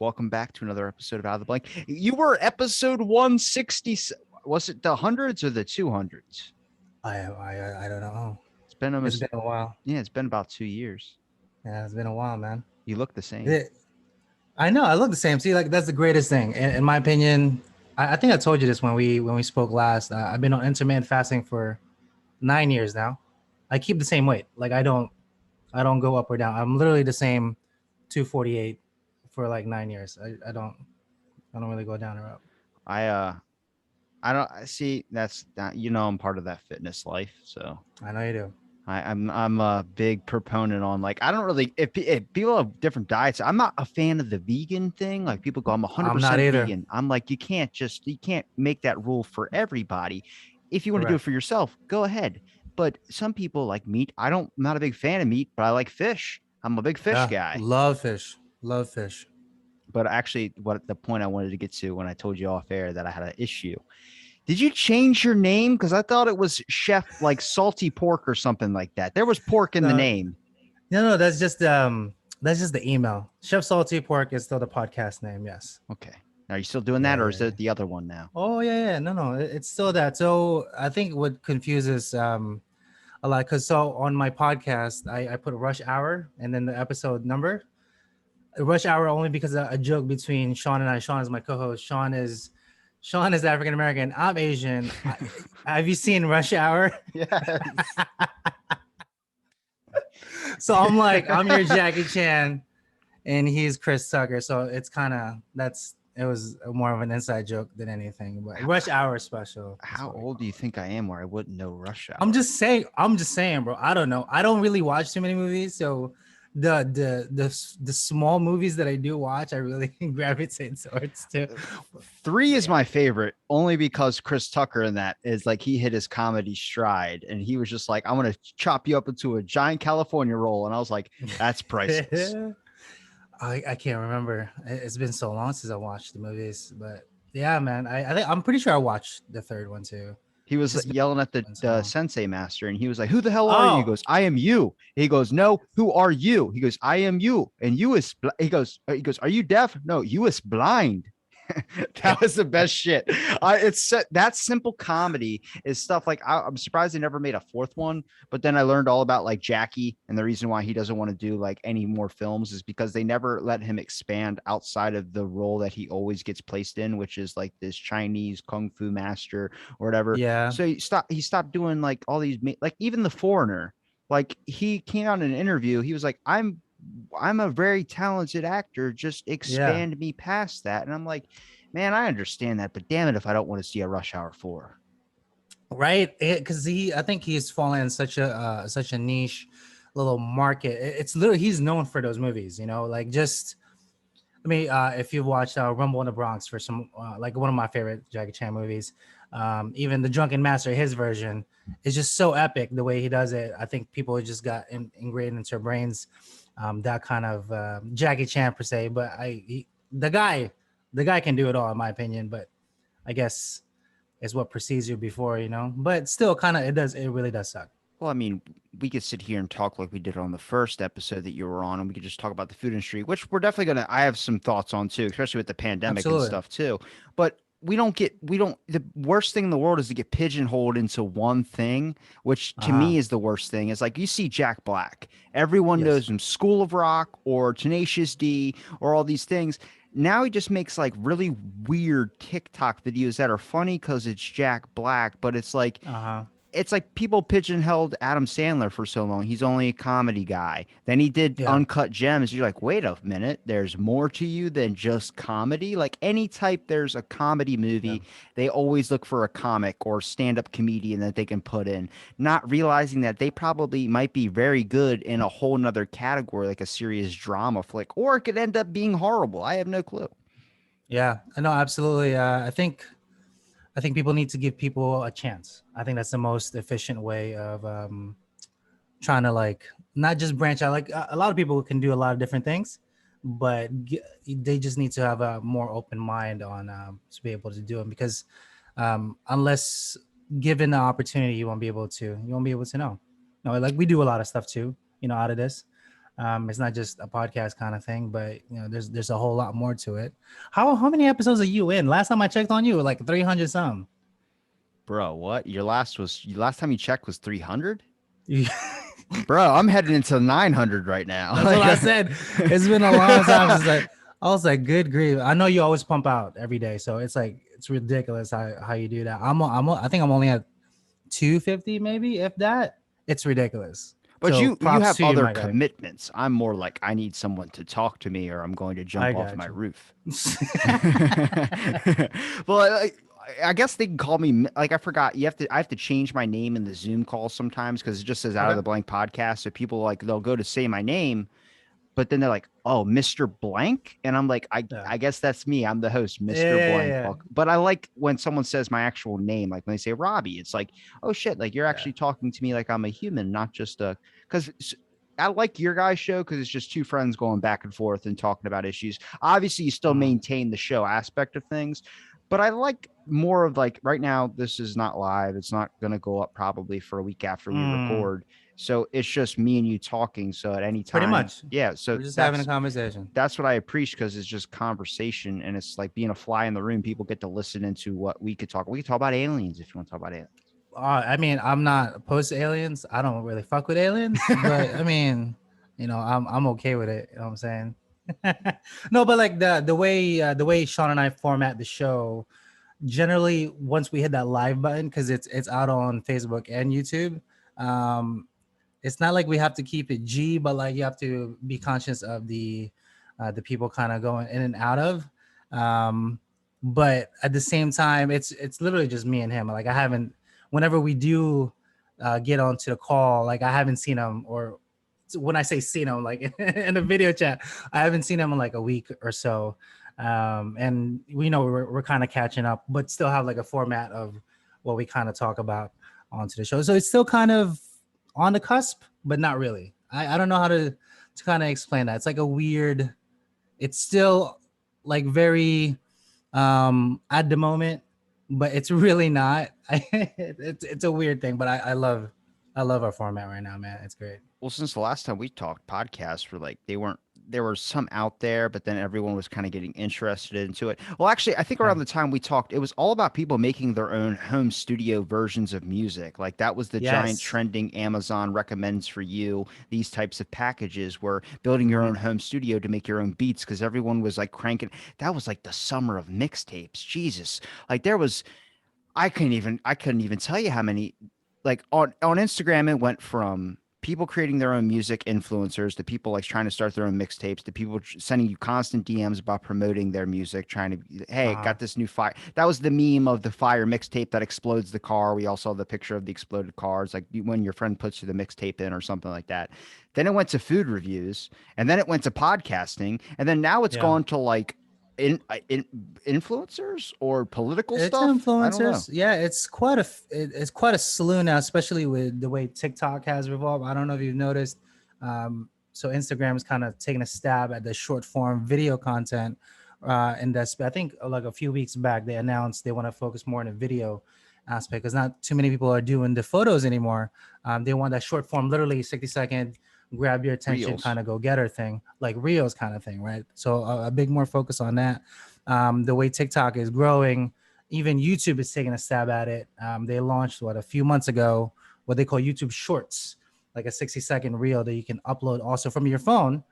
Welcome back to another episode of Out of the Blank. You were episode 160. Was it the hundreds or the 200s? I don't know. It's been It's almost, been a while. yeah, it's been about 2 years. Yeah, it's been a while, man. You look the same. It, I know. I look the same. See, like that's the greatest thing, in my opinion. I think I told you this when we spoke last. I've been on intermittent fasting for 9 years now. I keep the same weight. Like I don't go up or down. I'm literally the same, 248 for like 9 years. I don't really go down or up. I I don't I see that's not, I'm part of that fitness life. So I know you do. I'm a big proponent on, like, I don't really, if people have different diets, I'm not a fan of the vegan thing. Like, people go, I'm I'm not 100% either. vegan. I'm like, you can't make that rule for everybody. If you want to do it Correct. for yourself, go ahead. But some people like meat. I'm not a big fan of meat, but I like fish. I'm a big fish Yeah, guy. love fish. Love fish. But actually, what the point I wanted to get to when I told you off air that I had an issue. Did you change your name? Because I thought it was Chef like Salty Pork or something like that. There was pork in the No, name. no, that's just the email. Chef Salty Pork is still the podcast name. Yes. Okay. Are you still doing Yeah, that, or yeah, is yeah. it the other one now? Oh yeah, yeah. No, it's still that. So I think what confuses a lot, because so on my podcast I put rush hour and then the episode number. Rush hour only because a joke between Sean and I. Sean is my co-host. Sean is African American. I'm Asian. Have you seen Rush Hour? Yes. So I'm like, I'm your Jackie Chan, and he's Chris Tucker. So it's kind of it was more of an inside joke than anything. But Rush Hour special is How what we old do call you it. think I am where I wouldn't know Rush I'm Hour? just saying. I'm just saying, bro. I don't know. I don't really watch too many movies, so the small movies that I do watch, I really gravitate towards too. Three is Yeah. my favorite, only because Chris Tucker in that is like he hit his comedy stride, and he was just like, "I'm gonna chop you up into a giant California roll," and I was like, "That's priceless." I can't remember. It's been so long since I watched the movies, but yeah, man. I think I'm pretty sure I watched the third one too. He It's was just yelling at been so the long. sensei master, and he was like, "Who the hell are you?" He Oh, goes, "I am you." He goes, "No, who are you?" He goes, "I am you." And you is he goes, "Are you deaf?" No, you is blind. That was the best shit. It's that simple comedy is stuff like I'm surprised they never made a fourth one. But then I learned all about like Jackie, and the reason why he doesn't want to do like any more films is because they never let him expand outside of the role that he always gets placed in, which is like this Chinese kung fu master or whatever. yeah, So he stopped doing like all these, like even The Foreigner. Like, he came out in an interview, he was like, I'm a very talented actor. Just yeah. expand me past that. And I'm like, man, I understand that, but damn it if I don't want to see a Rush Hour 4. Right, because I think he's fallen in such a niche little market. It's literally he's known for those movies, like just. I mean, if you watched Rumble in the Bronx for some, like one of my favorite Jackie Chan movies, even the Drunken Master, his version is just so epic the way he does it. I think people just got ingrained into their brains that kind of Jackie Chan per se. But the guy can do it all in my opinion. But I guess it's what precedes you before. But still, kind of it really does suck. Well, I mean, we could sit here and talk like we did on the first episode that you were on, and we could just talk about the food industry, which we're definitely going to, I have some thoughts on too, especially with the pandemic and Absolutely. stuff too. But the worst thing in the world is to get pigeonholed into one thing, which Uh to huh. me is the worst thing. Is like, you see Jack Black, everyone Yes. knows him, School of Rock or Tenacious D or all these things. Now he just makes like really weird TikTok videos that are funny because it's Jack Black, but Uh huh. it's like people pigeonholed Adam Sandler for so long. He's only a comedy guy. Then he did Yeah. Uncut Gems. You're like, wait a minute, there's more to you than just comedy. Like, any type there's a comedy Yeah. movie, they always look for a comic or stand-up comedian that they can put in, not realizing that they probably might be very good in a whole nother category, like a serious drama flick, or it could end up being horrible. I have no clue. Yeah. I know. Absolutely. I think people need to give people a chance. I think that's the most efficient way of trying to like not just branch out. Like a lot of people can do a lot of different things, but they just need to have a more open mind on to be able to do it. Because unless given the opportunity, you won't be able to. You won't be able to know. No, like we do a lot of stuff too. Out of this. It's not just a podcast kind of thing, but there's a whole lot more to it. How many episodes are you in? Last time I checked on you, like 300 some. Bro, what? Your last time you checked was 300? That's Bro, I'm heading into 900 right now. what I said. It's been a long time since I was like, good grief. I know you always pump out every day, so it's like it's ridiculous how you do that. I think I'm only at 250 maybe, if that. It's ridiculous. But So you props have to you, other my guy. commitments. I'm more like I need someone to talk to me or I'm going to I jump off got my you. roof. Well, I guess they can call me like I forgot. I have to change my name in the Zoom call sometimes because it just says out of Okay. the blank podcast. So people like they'll go to say my name, but then they're like, "Oh, Mr. Blank," and I'm like, Yeah. I guess that's me. I'm the host, Yeah, Mr. yeah, Blank. yeah. But I like when someone says my actual name, like when they say Robbie, it's like, oh shit, like you're Yeah. actually talking to me like I'm a human, not just a. Because I like your guys' show because it's just two friends going back and forth and talking about issues. Obviously, you still Mhm. maintain the show aspect of things, but I like more of like right now. This is not live. It's not going to go up probably for a week after we Mm, record. So it's just me and you talking. So at any pretty time, much. yeah. So We're just having a that's conversation. what I appreciate because it's just conversation and it's like being a fly in the room. People get to listen into what we could talk. We could talk about aliens if you want to talk about aliens. I mean, I'm not opposed to aliens. I don't really fuck with aliens, but I mean, I'm okay with it. You know what I'm saying? No, but like the way Sean and I format the show, generally once we hit that live button, because it's out on Facebook and YouTube. Um, it's not like we have to keep it G, but like you have to be conscious of the people kind of going in and out of. Um, but at the same time, it's literally just me and him. Like I haven't, whenever we do get onto the call, like I haven't seen him, or when I say seen him, like in a video chat, I haven't seen him in like a week or so. And we know we're kind of catching up, but still have like a format of what we kind of talk about onto the show. So it's still kind of on the cusp, but not really. I don't know how to kind of explain that. It's like a weird. It's still like very at the moment, but it's really not. It's a weird thing, but I love our format right now, man. It's great. Well, since the last time we talked, podcasts were like they weren't. There were some out there, but then everyone was kind of getting interested into it. Well, actually, I think Yeah. around the time we talked, it was all about people making their own home studio versions of music. Like that was the giant Yes. trending Amazon recommends for you these types of packages where building your own Mhm. home studio to make your own beats because everyone was like cranking. That was like the summer of mixtapes. Jesus, like there was I couldn't even tell you how many like on Instagram it went from people creating their own music influencers to people like trying to start their own mixtapes to people sending you constant DMs about promoting their music trying to hey Uh-huh. got this new fire that was the meme of the fire mixtape that explodes the car we all saw the picture of the exploded cars like when your friend puts you the mixtape in or something like that then it went to food reviews and then it went to podcasting and then now it's Yeah. gone to like in influencers or political It's stuff. I don't know. influencers. Yeah, it's quite a slew now, especially with the way TikTok has revolved. I don't know if you've noticed. So Instagram is kind of taking a stab at the short form video content. And that's I think like a few weeks back they announced they want to focus more on the video aspect because not too many people are doing the photos anymore. They want that short form, literally 60-second, grab your attention, Reels. kind of go getter thing, like reels kind of thing, right? So a big more focus on that. The way TikTok is growing, even YouTube is taking a stab at it. They launched a few months ago what they call YouTube Shorts, like a 60-second reel that you can upload also from your phone,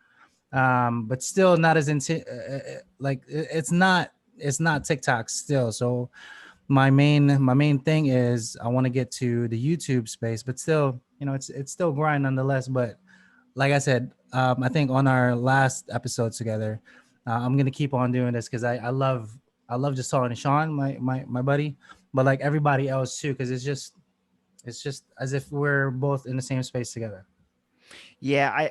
but still not as like it's not TikTok still. So my main thing is I want to get to the YouTube space, but still, it's still grind nonetheless. But like I said, I think on our last episodes together, I'm gonna keep on doing this because I love just talking to Sean, my buddy, but like everybody else too, because it's just as if we're both in the same space together. Yeah,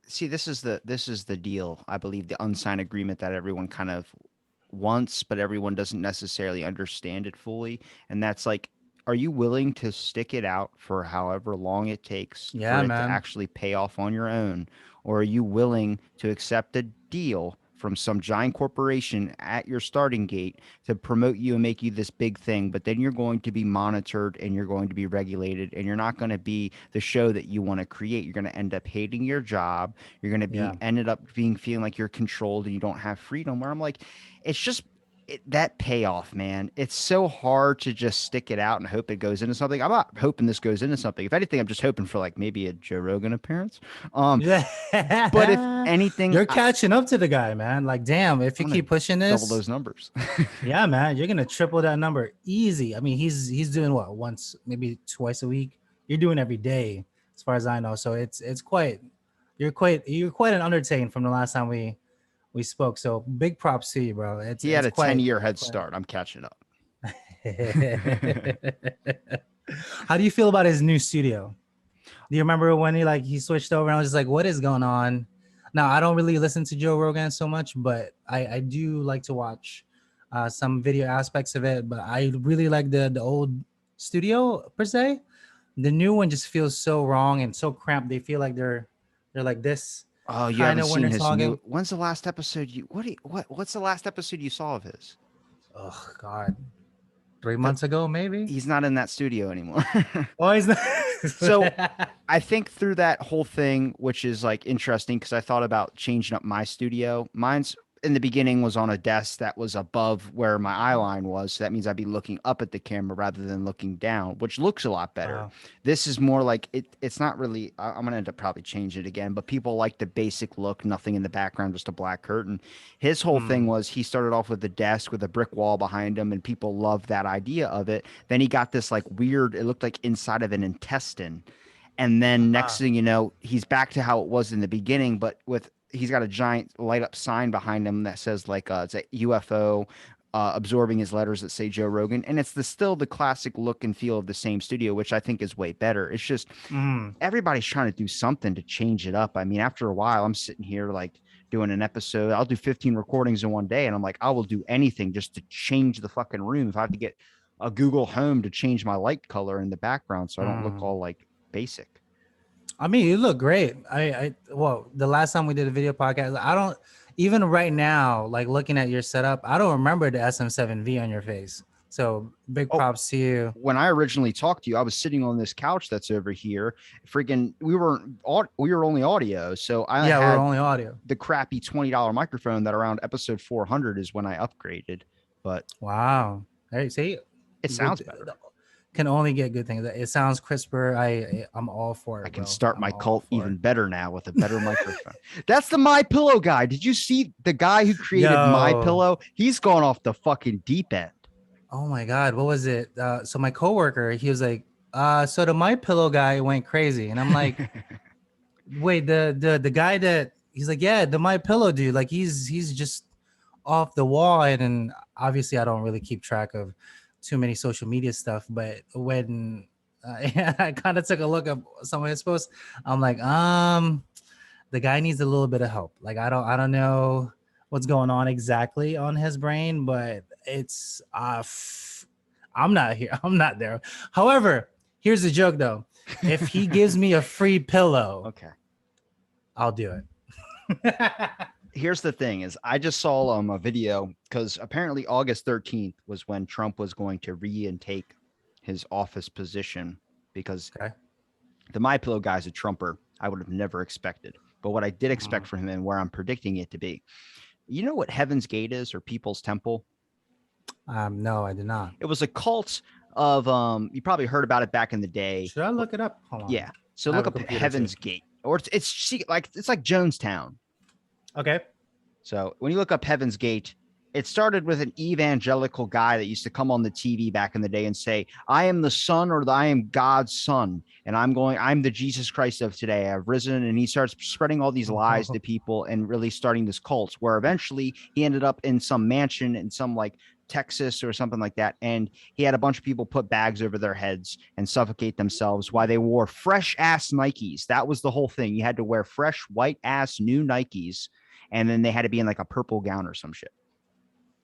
see. This is the deal. I believe the unsigned agreement that everyone kind of wants, but everyone doesn't necessarily understand it fully. And that's like, are you willing to stick it out for however long it takes for Yeah, it to man. actually pay off on your own, or are you willing to accept a deal from some giant corporation at your starting gate to promote you and make you this big thing, but then you're going to be monitored and you're going to be regulated, and you're not going to be the show that you want to create. You're going to end up hating your job. You're going to be Yeah. ended up feeling like you're controlled and you don't have freedom. Where I'm like, it's just that payoff, man. It's so hard to just stick it out and hope it goes into something. I'm not hoping this goes into something. If anything, I'm just hoping for like maybe a Joe Rogan appearance. But if Yeah. anything, You're catching up to the guy, man. Like, damn, if you I'm gonna keep pushing double this, those numbers. yeah, man, you're gonna triple that number easy. I mean, he's doing what, once, maybe twice a week. You're doing every day, as far as I know. So it's quite you're quite an undertaking from the last time we spoke. So big props to you, bro. It's He had it's a quite 10-year head quite. start. I'm catching up. How do you feel about his new studio? Do you remember when he switched over and I was just like, what is going on? Now I don't really listen to Joe Rogan so much, but I do like to watch some video aspects of it. But I really like the old studio per se. The new one just feels so wrong and so cramped. They feel like they're like this Oh, you kind haven't of when seen they're his new. talking. When's the last episode you? What's the last episode you saw of his? Oh God, three The, months ago maybe. he's not in that studio anymore. Oh, he's not. So I think through that whole thing, which is like interesting because I thought about changing up my studio. Mine's in the beginning was on a desk that was above where my eye line was. So that means I'd be looking up at the camera rather than looking down, which looks a lot better. Wow. This is more like it's not really, I'm going to end up probably changing it again, but people like the basic look, nothing in the background, just a black curtain. His whole thing Mm. was he started off with a desk with a brick wall behind him, and people loved that idea of it. Then he got this like weird, it looked like inside of an intestine. And then next Ah. thing you know, he's back to how it was in the beginning, but with he's got a giant light up sign behind him that says like it's a UFO absorbing his letters that say Joe Rogan, and it's still the classic look and feel of the same studio, which I think is way better. It's just Mm. everybody's trying to do something to change it up. I mean, after a while, I'm sitting here like doing an episode. I'll do 15 recordings in one day, and I'm like, I will do anything just to change the fucking room. If I have to get a Google Home to change my light color in the background so I don't look Mm. all like basic. I mean, you look great. Well, the last time we did a video podcast, I don't even right now, like looking at your setup, I don't remember the SM7V on your face. So big Oh, props to you. when I originally talked to you, I was sitting on this couch that's over here. Freaking, we were only audio, so I Yeah, we're had only audio. the crappy $20 microphone that around episode 400 is when I upgraded. But Wow. Hey, see, it sounds better. Can only get good things. It sounds crisper. I'm all for it, I can bro. start I'm my all cult for even it. better now with a better microphone. That's the My Pillow guy. Did you see the guy who created My Yo. Pillow? He's gone off the fucking deep end. Oh my God, what was it? So my coworker, he was like, so the My Pillow guy went crazy, and I'm like, wait, the guy that he's like, yeah, the My Pillow dude, like he's just off the wall, and obviously I don't really keep track of too many social media stuff, but when I kind of took a look at some of his posts, I'm like, the guy needs a little bit of help. Like I don't know what's going on exactly on his brain, but it's I'm not here. I'm not there. However, here's the joke though. If he gives me a free pillow, Okay. I'll do it. Here's the thing is I just saw a video because apparently August 13th was when Trump was going to reintake his office position because Okay. the My Pillow guy's a Trumper. I would have never expected. But what I did expect from him and where I'm predicting it to be, you know what Heaven's Gate is or People's Temple? No, I did not. It was a cult of you probably heard about it back in the day. Should I look it up? Hold on. Yeah. So I have look a up computer Heaven's too. Gate or it's like Jonestown. Okay. So when you look up Heaven's Gate, it started with an evangelical guy that used to come on the TV back in the day and say, I am the son or I am God's son. And I'm the Jesus Christ of today. I've risen. And he starts spreading all these lies to people and really starting this cult where eventually he ended up in some mansion in some like Texas or something like that. And he had a bunch of people put bags over their heads and suffocate themselves while they wore fresh ass Nikes. That was the whole thing. You had to wear fresh white ass new Nikes. And then they had to be in like a purple gown or some shit.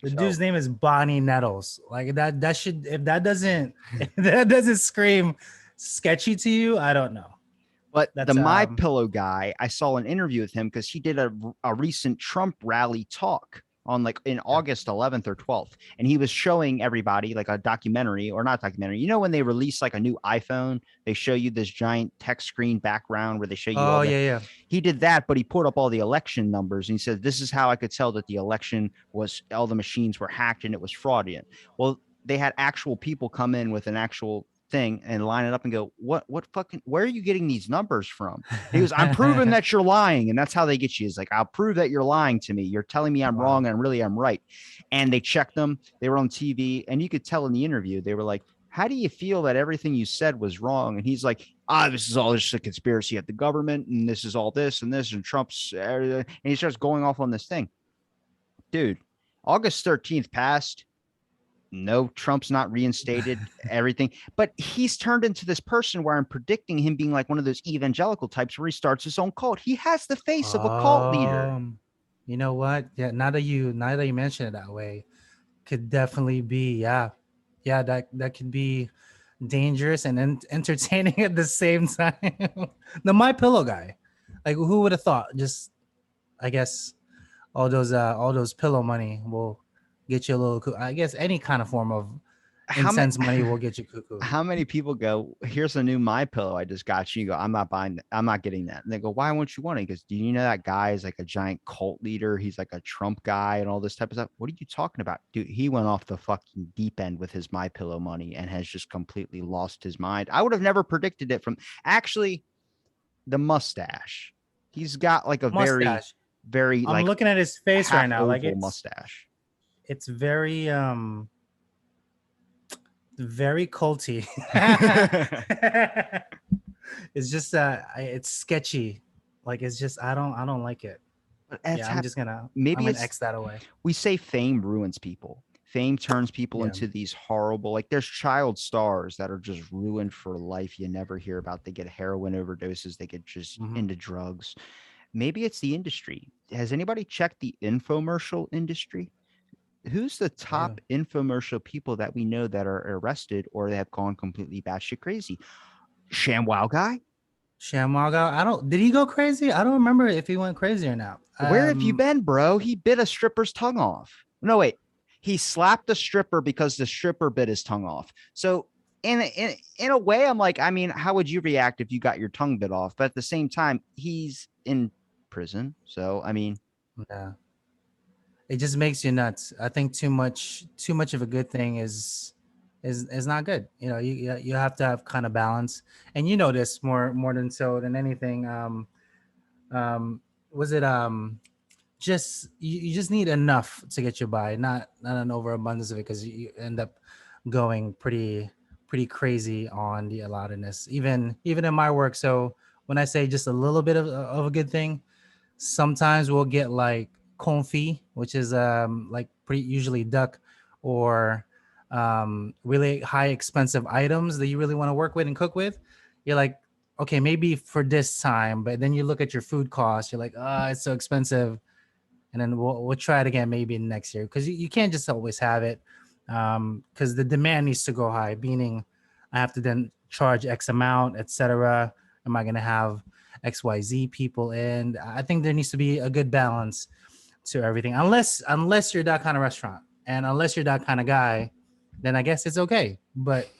The dude's name is Bonnie Nettles. Like that should if that doesn't scream sketchy to you, I don't know. But the That's My Pillow guy, I saw an interview with him because he did a recent Trump rally talk on like in yeah. August 11th or 12th. And he was showing everybody like a documentary or not documentary. You know, when they release like a new iPhone, they show you this giant text screen background where they show you all Oh the, yeah, yeah. he did that, but he put up all the election numbers and he said, this is how I could tell that the election was all the machines were hacked and it was fraudulent. Well, they had actual people come in with an actual thing and line it up and go, what fucking, where are you getting these numbers from? He goes, I'm proving that you're lying. And that's how they get you. Is like, I'll prove that you're lying to me. You're telling me I'm Wow. wrong and really I'm right. And they checked them. They were on TV. And you could tell in the interview, they were like, how do you feel that everything you said was wrong? And he's like, this is all just a conspiracy of the government. And this is all this and this and Trump's. And he starts going off on this thing. Dude, August 13th passed. No, Trump's not reinstated, everything. But he's turned into this person where I'm predicting him being like one of those evangelical types where he starts his own cult. He has the face of a cult leader. You know what? Yeah, now that you mention it that way, could definitely be, yeah. Yeah, that could be dangerous and entertaining at the same time. The My Pillow guy. Like who would have thought? Just I guess all those pillow money will get you a little I guess any kind of form of How many incense money will get you cuckoo. how many people go, here's a new My Pillow I just got you. You go, I'm not buying that. I'm not getting that. And they go, why won't you want it? He goes, do you know that guy is like a giant cult leader? He's like a Trump guy and all this type of stuff. What are you talking about? Dude, he went off the fucking deep end with his My Pillow money and has just completely lost his mind. I would have never predicted it from actually the mustache. He's got like a very, Mustache. very I'm like looking at his face right half now. Like oval it's mustache. it's very very culty. It's just it's sketchy. Like it's just I don't like it. But Yeah, I'm maybe gonna it's X that away. we say fame ruins people. Fame turns people Yeah. into these horrible, like there's child stars that are just ruined for life. You never hear about. They get heroin overdoses. They get just Hmm. into drugs. Maybe it's the industry. Has anybody checked the infomercial industry? Who's the Yeah. top infomercial people that we know that are arrested or they have gone completely batshit crazy? ShamWow guy. Shamwaga. I don't. Did he go crazy? I don't remember if he went crazy or not. Where have you been, bro? He bit a stripper's tongue off. No, wait. He slapped a stripper because the stripper bit his tongue off. So in a way, I'm like, I mean, how would you react if you got your tongue bit off? But at the same time, he's in prison. So I mean, Yeah. It just makes you nuts. I think too much of a good thing is not good. You have to have kind of balance, and you know this more than so than anything. Um, was it just you just need enough to get you by, not an overabundance of it because you end up going pretty crazy on the allotedness. Even in my work, so when I say just a little bit of a good thing, sometimes we'll get like confit, which is like pretty usually duck or really high expensive items that you really want to work with and cook with. You're like, okay, maybe for this time, but then you look at your food costs, you're like, it's so expensive. And then we'll try it again maybe next year because you can't just always have it because the demand needs to go high, meaning I have to then charge X amount, etc. Am I going to have XYZ people in? I think there needs to be a good balance to everything. Unless you're that kind of restaurant and unless you're that kind of guy, then I guess it's okay. But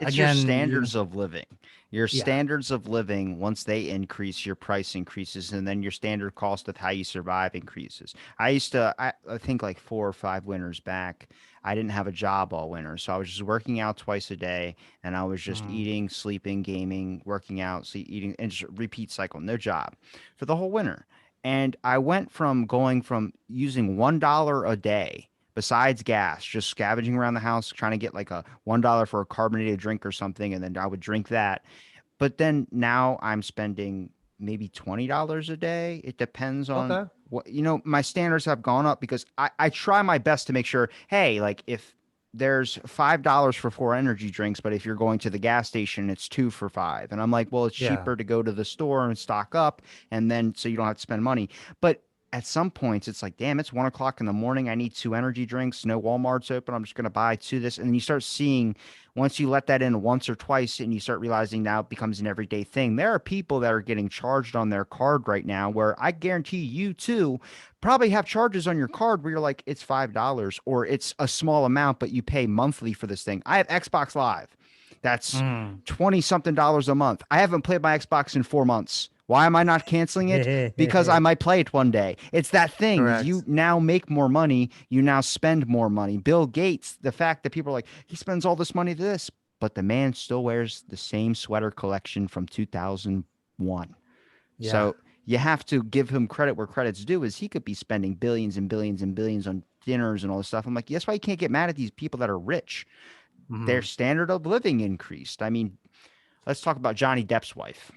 it's your again, you standards of living. Your yeah. standards of living, once they increase, your price increases, and then your standard cost of how you survive increases. I think like 4 or 5 winters back, I didn't have a job all winter. So I was just working out twice a day and I was just Mhm. eating, sleeping, gaming, working out, eating, and just repeat cycle, no job for the whole winter. And I went from going from using $1 a day besides gas, just scavenging around the house, trying to get like a $1 for a carbonated drink or something, and then I would drink that. But then now I'm spending maybe $20 a day. It depends on Okay. what, my standards have gone up because I try my best to make sure, hey, like if there's $5 for 4 energy drinks, but if you're going to the gas station, it's 2 for 5. And I'm like, well, it's Yeah. cheaper to go to the store and stock up and then so you don't have to spend money. But at some points it's like, damn, it's 1 o'clock in the morning. I need two energy drinks. No Walmart's open. I'm just gonna buy two this. And then you start seeing once you let that in once or twice and you start realizing now it becomes an everyday thing. There are people that are getting charged on their card right now where I guarantee you too probably have charges on your card where you're like, it's $5 or it's a small amount, but you pay monthly for this thing. I have Xbox Live. That's Mm. 20 something dollars a month. I haven't played my Xbox in 4 months. Why am I not canceling it? Because I might play it one day. It's that thing is you Correct. now make more money, you now spend more money. Bill Gates, the fact that people are like, he spends all this money to this, but the man still wears the same sweater collection from 2001. Yeah. So you have to give him credit where credit's due is he could be spending billions and billions and billions on dinners and all this stuff. I'm like, that's why you can't get mad at these people that are rich. Their Hmm. standard of living increased. I mean, let's talk about Johnny Depp's wife,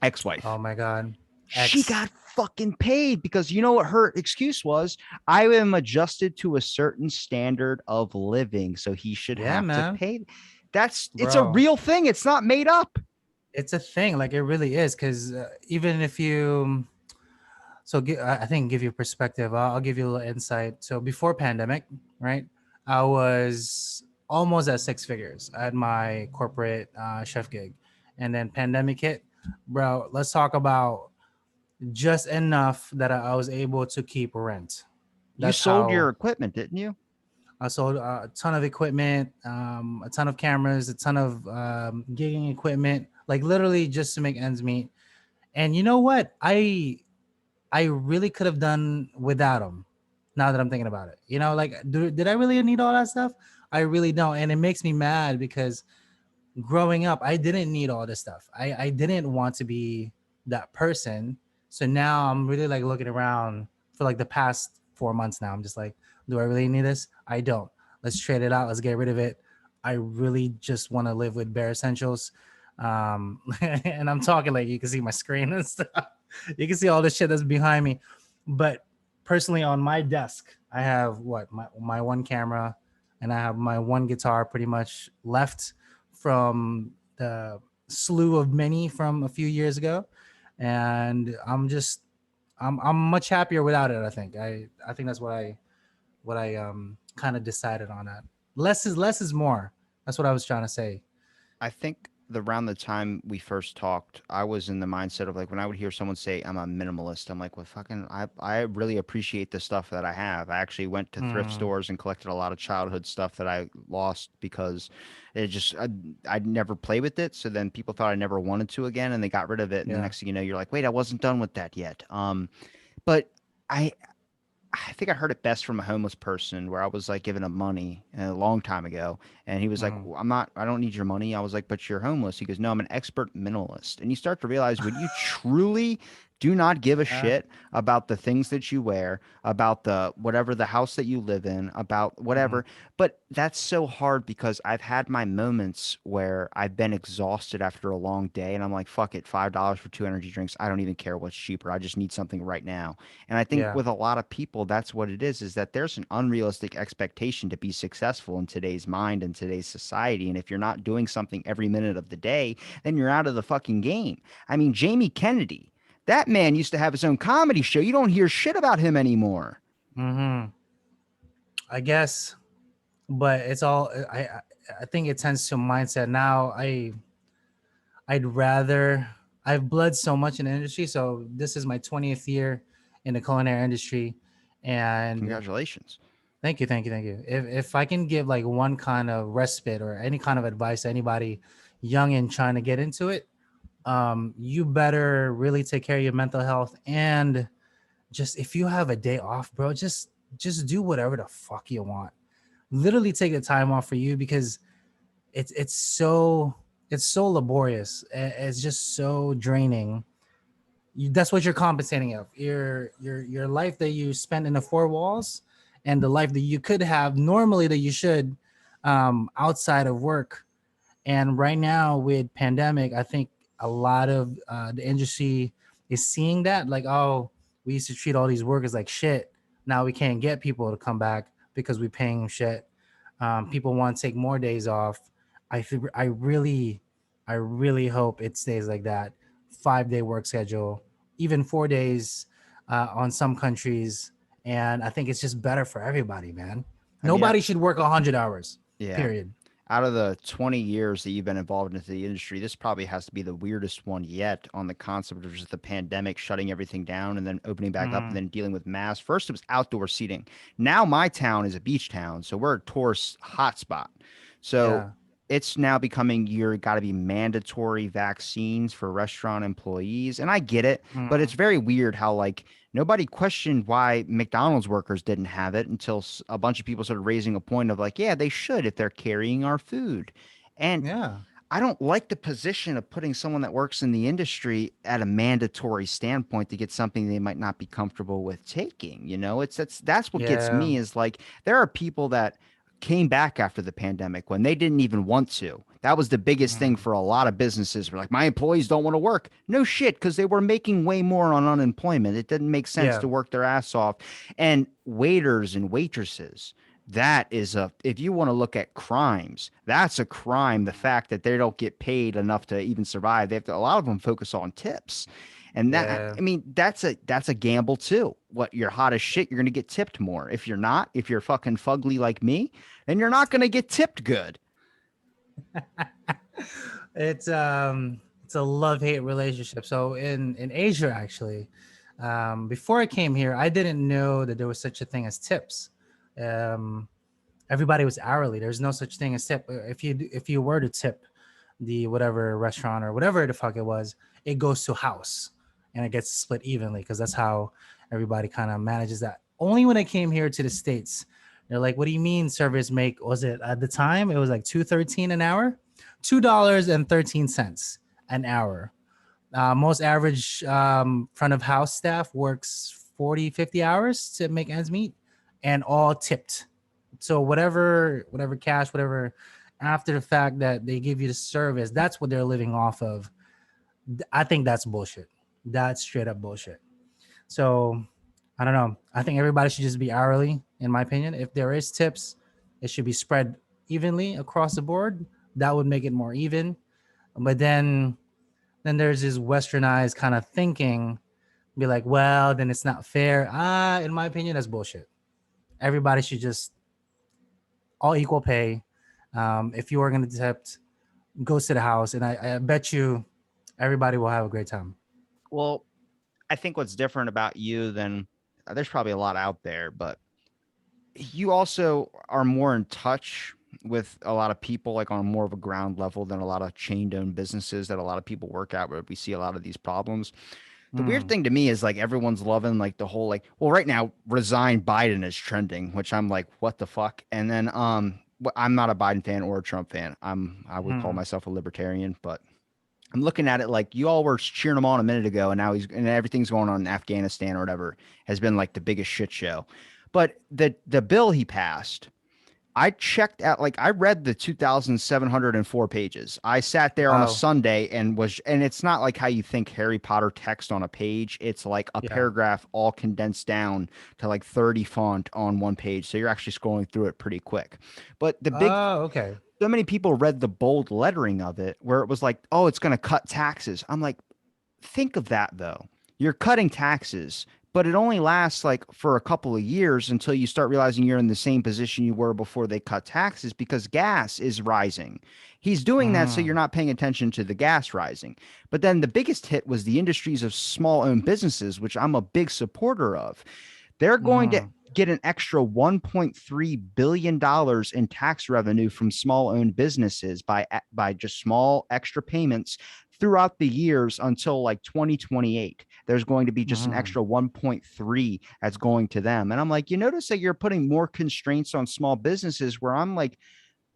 ex-wife. Oh my God. She X. got fucking paid because you know what her excuse was? I am adjusted to a certain standard of living, so he should Yeah, have to man. pay. That's it's a Bro. real thing. It's not made up. It's a thing. Like it really is. Because even if you, so I think give you perspective. I'll give you a little insight. So before pandemic, right? I was almost at six figures. I had my corporate chef gig, and then pandemic hit. Bro, let's talk about just enough that I was able to keep rent. You That's sold your how equipment, didn't you? I sold a ton of equipment, a ton of cameras, a ton of gigging equipment, like literally just to make ends meet. And you know what? I really could have done without them. Now that I'm thinking about it, like did I really need all that stuff? I really don't, and it makes me mad because growing up, I didn't need all this stuff. I didn't want to be that person. So now I'm really like looking around for like the past 4 months now. I'm just like, do I really need this? I don't. Let's trade it out. Let's get rid of it. I really just want to live with bare essentials. And I'm talking like you can see my screen and stuff. You can see all the shit that's behind me. But personally, on my desk, I have what my one camera and I have my one guitar pretty much left from the slew of many from a few years ago, and I'm much happier without it. I think that's what I kind of decided on that. Less is more. That's what I was trying to say. I think around the time we first talked, I was in the mindset of like when I would hear someone say I'm a minimalist, I'm like, well, fucking, I really appreciate the stuff that I have. I actually went to thrift Mm, stores and collected a lot of childhood stuff that I lost because it just I'd never play with it. So then people thought I never wanted to again, and they got rid of it. And the yeah. next thing you know, you're like, wait, I wasn't done with that yet. But I I think I heard it best from a homeless person where I was like giving him money a long time ago. And he was like, Mm. I don't need your money. I was like, but you're homeless. He goes, no, I'm an expert minimalist. And you start to realize when you truly do not give a Yeah. shit about the things that you wear, about the whatever the house that you live in, about Hmm. whatever. But that's so hard because I've had my moments where I've been exhausted after a long day and I'm like, fuck it, $5 for two energy drinks. I don't even care what's cheaper. I just need something right now. And I think Yeah. with a lot of people, that's what it is that there's an unrealistic expectation to be successful in today's mind and today's society. And if you're not doing something every minute of the day, then you're out of the fucking game. I mean, Jamie Kennedy, that man used to have his own comedy show. You don't hear shit about him anymore. Hmm. I guess, but it's all I think it tends to mindset now. I'd rather I've bled so much in the industry. So this is my 20th year in the culinary industry, and Congratulations. thank you. If I can give like one kind of respite or any kind of advice to anybody young and trying to get into it, you better really take care of your mental health, and just if you have a day off, bro, just do whatever the fuck you want. Literally take the time off for you because it's so laborious. It's just so draining. That's what you're compensating of your life that you spend in the four walls and the life that you could have normally that you should outside of work. And right now with pandemic, I think a lot of the industry is seeing that like, oh, we used to treat all these workers like shit. Now we can't get people to come back because we're paying them shit. People want to take more days off. I really hope it stays like that. 5-day work schedule, even 4 days. on some countries, and I think it's just better for everybody, man. I mean, Nobody should work 100 hours. yeah. Period. Out of the 20 years that you've been involved into the industry, this probably has to be the weirdest one yet on the concept of just the pandemic shutting everything down and then opening back up and Mhm. then dealing with masks. First, it was outdoor seating. Now, my town is a beach town, so we're a tourist hotspot. So Yeah. it's now becoming you're got to be mandatory vaccines for restaurant employees. And I get it, but it's Mhm. very weird how, like, nobody questioned why McDonald's workers didn't have it until a bunch of people started raising a point of like, yeah, they should if they're carrying our food. And Yeah. I don't like the position of putting someone that works in the industry at a mandatory standpoint to get something they might not be comfortable with taking. You know, that's what gets Yeah. me is like there are people that came back after the pandemic when they didn't even want to. That was the biggest thing Mhm. for a lot of businesses. Were like, my employees don't want to work. No shit, because they were making way more on unemployment. It didn't make sense Yeah. to work their ass off. And waiters and waitresses, that is a, if you want to look at crimes, that's a crime. The fact that they don't get paid enough to even survive. They have to, a lot of them focus on tips. And that, Yeah. I mean, that's a gamble too. What, you're hot as shit, you're gonna get tipped more. If you're not, if you're fucking fugly like me, then you're not gonna get tipped good. It's a love-hate relationship. So in Asia actually, before I came here, I didn't know that there was such a thing as tips. Um, Everybody was hourly. There's no such thing as tip. If you were to tip the whatever restaurant or whatever the fuck it was, it goes to house and it gets split evenly because that's how everybody kind of manages that. Only when I came here to the States, they're like, "What do you mean servers make? Was it at the time? It was like 2.13 an hour, $2.13 an hour. Most average front of house staff works 40, 50 hours to make ends meet, and all tipped. So whatever cash, whatever after the fact that they give you the service, that's what they're living off of. I think that's bullshit. That's straight up bullshit. So I don't know. I think everybody should just be hourly, in my opinion. If there is tips, it should be spread evenly across the board. That would make it more even. But then there's this westernized kind of thinking, be like, well, then it's not fair. In my opinion, that's bullshit. Everybody should just all equal pay. If you are going to accept, goes to the house, and I bet you everybody will have a great time. Well, I think what's different about you than there's probably a lot out there, but you also are more in touch with a lot of people, like on more of a ground level than a lot of chain owned businesses that a lot of people work at where we see a lot of these problems. The weird Mm, thing to me is like everyone's loving like the whole like, well, right now resign Biden is trending, which I'm like, what the fuck? And then I'm not a Biden fan or a Trump fan. I would call mm, myself a libertarian, but I'm looking at it like you all were cheering him on a minute ago, and now he's and everything's going on in Afghanistan or whatever has been like the biggest shit show. But the bill he passed, I checked out, like, I read the 2,704 pages. I sat there on a wow. Sunday and it's not like how you think Harry Potter text on a page. It's like a Yeah. paragraph all condensed down to like 30 font on one page. So you're actually scrolling through it pretty quick. But the big, Oh, okay. so many people read the bold lettering of it where it was like, oh, it's going to cut taxes. I'm like, think of that though. You're cutting taxes, but it only lasts like for a couple of years until you start realizing you're in the same position you were before they cut taxes because gas is rising. He's doing that so you're Mm, not paying attention to the gas rising. But then the biggest hit was the industries of small owned businesses, which I'm a big supporter of. They're going to mm, get an extra $1.3 billion in tax revenue from small owned businesses by just small extra payments throughout the years until like 2028. There's going to be just an mm. extra 1.3 that's going to them. And I'm like, you notice that you're putting more constraints on small businesses where I'm like,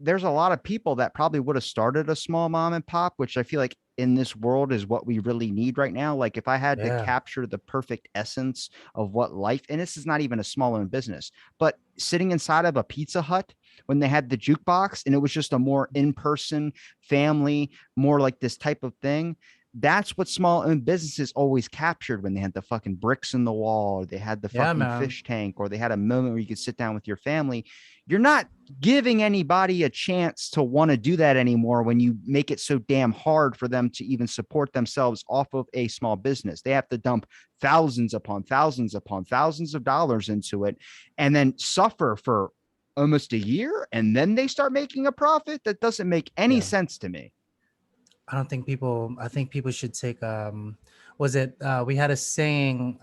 there's a lot of people that probably would have started a small mom and pop, which I feel like in this world is what we really need right now. Like if I had to Yeah. capture the perfect essence of what life, and this is not even a small owned business, but sitting inside of a Pizza Hut when they had the jukebox and it was just a more in-person family, more like this type of thing. That's what small owned businesses always captured when they had the fucking bricks in the wall, or they had the Yeah, fucking man. fish tank, or they had a moment where you could sit down with your family. You're not giving anybody a chance to want to do that anymore when you make it so damn hard for them to even support themselves off of a small business. They have to dump thousands upon thousands upon thousands of dollars into it and then suffer for almost a year and then they start making a profit. That doesn't make any Yeah. sense to me. I don't think people. I think people should take. Was it? We had a saying.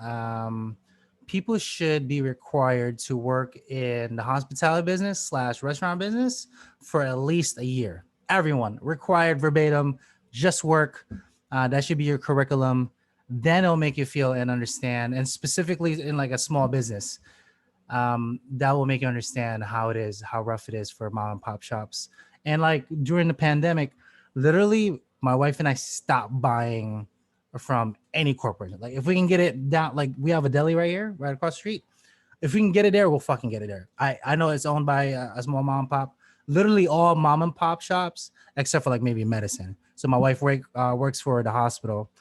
People should be required to work in the hospitality business slash restaurant business for at least a year. Everyone required verbatim. Just work. That should be your curriculum. Then it'll make you feel and understand. And specifically in like a small business, that will make you understand how it is, how rough it is for mom and pop shops. And like during the pandemic, literally my wife and I stopped buying from any corporation. Like if we can get it down, like we have a deli right here, right across the street. If we can get it there, we'll fucking get it there. I know it's owned by a small mom and pop. Literally all mom and pop shops, except for like maybe medicine. So my wife works for the hospital.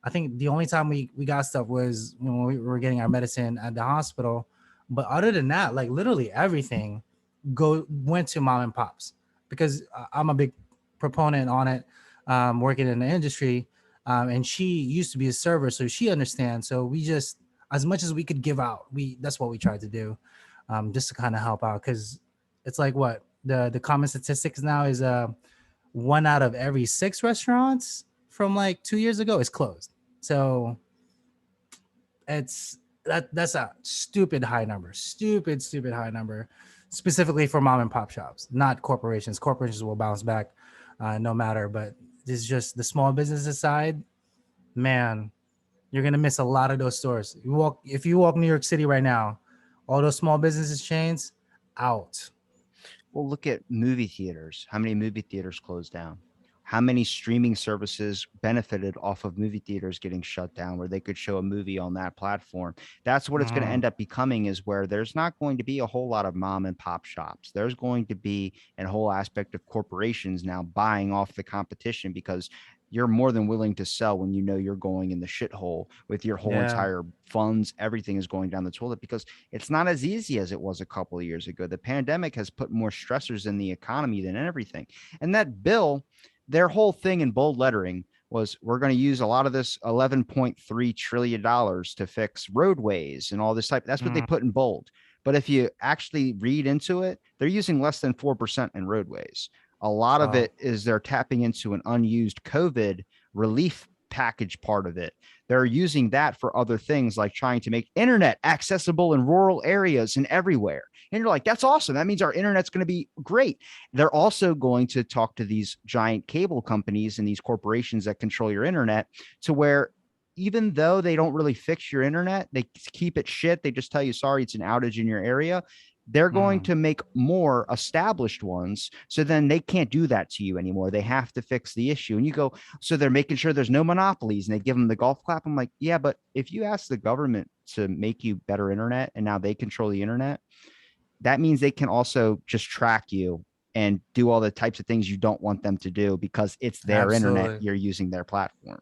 I think the only time we got stuff was when we were getting our medicine at the hospital. But other than that, like literally everything went to mom and pops because I'm a big proponent on it, working in the industry. And she used to be a server, so she understands. So we just, as much as we could give out, that's what we tried to do, just to kind of help out. Because it's like what the common statistics now is 1 out of every 6 restaurants from like 2 years ago is closed. So that's a stupid high number, stupid high number, specifically for mom and pop shops, not corporations. Corporations will bounce back, no matter. But this is just the small businesses side. Man, you're gonna miss a lot of those stores. If you walk New York City right now, all those small businesses chains out. Well, look at movie theaters. How many movie theaters closed down? How many streaming services benefited off of movie theaters getting shut down where they could show a movie on that platform? That's what it's going to Mm, end up becoming, is where there's not going to be a whole lot of mom and pop shops. There's going to be a whole aspect of corporations now buying off the competition because you're more than willing to sell when you know you're going in the shithole with your whole yeah, entire funds. Everything is going down the toilet because it's not as easy as it was a couple of years ago. The pandemic has put more stressors in the economy than everything. And that bill, their whole thing in bold lettering was, we're going to use a lot of this $11.3 trillion to fix roadways and all this type. That's what they mm, put in bold. But if you actually read into it, they're using less than 4% in roadways. A lot of oh, it is they're tapping into an unused COVID relief package part of it. They're using that for other things like trying to make internet accessible in rural areas and everywhere. And you're like, that's awesome. That means our internet's going to be great. They're also going to talk to these giant cable companies and these corporations that control your internet to where, even though they don't really fix your internet, they keep it shit. They just tell you, sorry, it's an outage in your area. They're going mm, to make more established ones. So then they can't do that to you anymore. They have to fix the issue. And you go, so they're making sure there's no monopolies and they give them the golf clap. I'm like, yeah, but if you ask the government to make you better internet and now they control the internet, that means they can also just track you and do all the types of things you don't want them to do because it's their internet. absolutely. You're using their platform.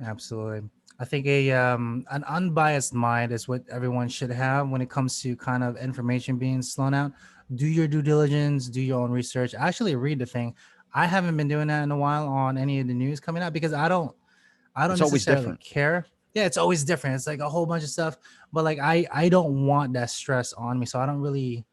Absolutely. I think an unbiased mind is what everyone should have when it comes to kind of information being thrown out. Do your due diligence, do your own research. Actually read the thing. I haven't been doing that in a while on any of the news coming out because I don't It's always necessarily different. care. Yeah, it's always different. It's like a whole bunch of stuff, but like I don't want that stress on me, so I don't really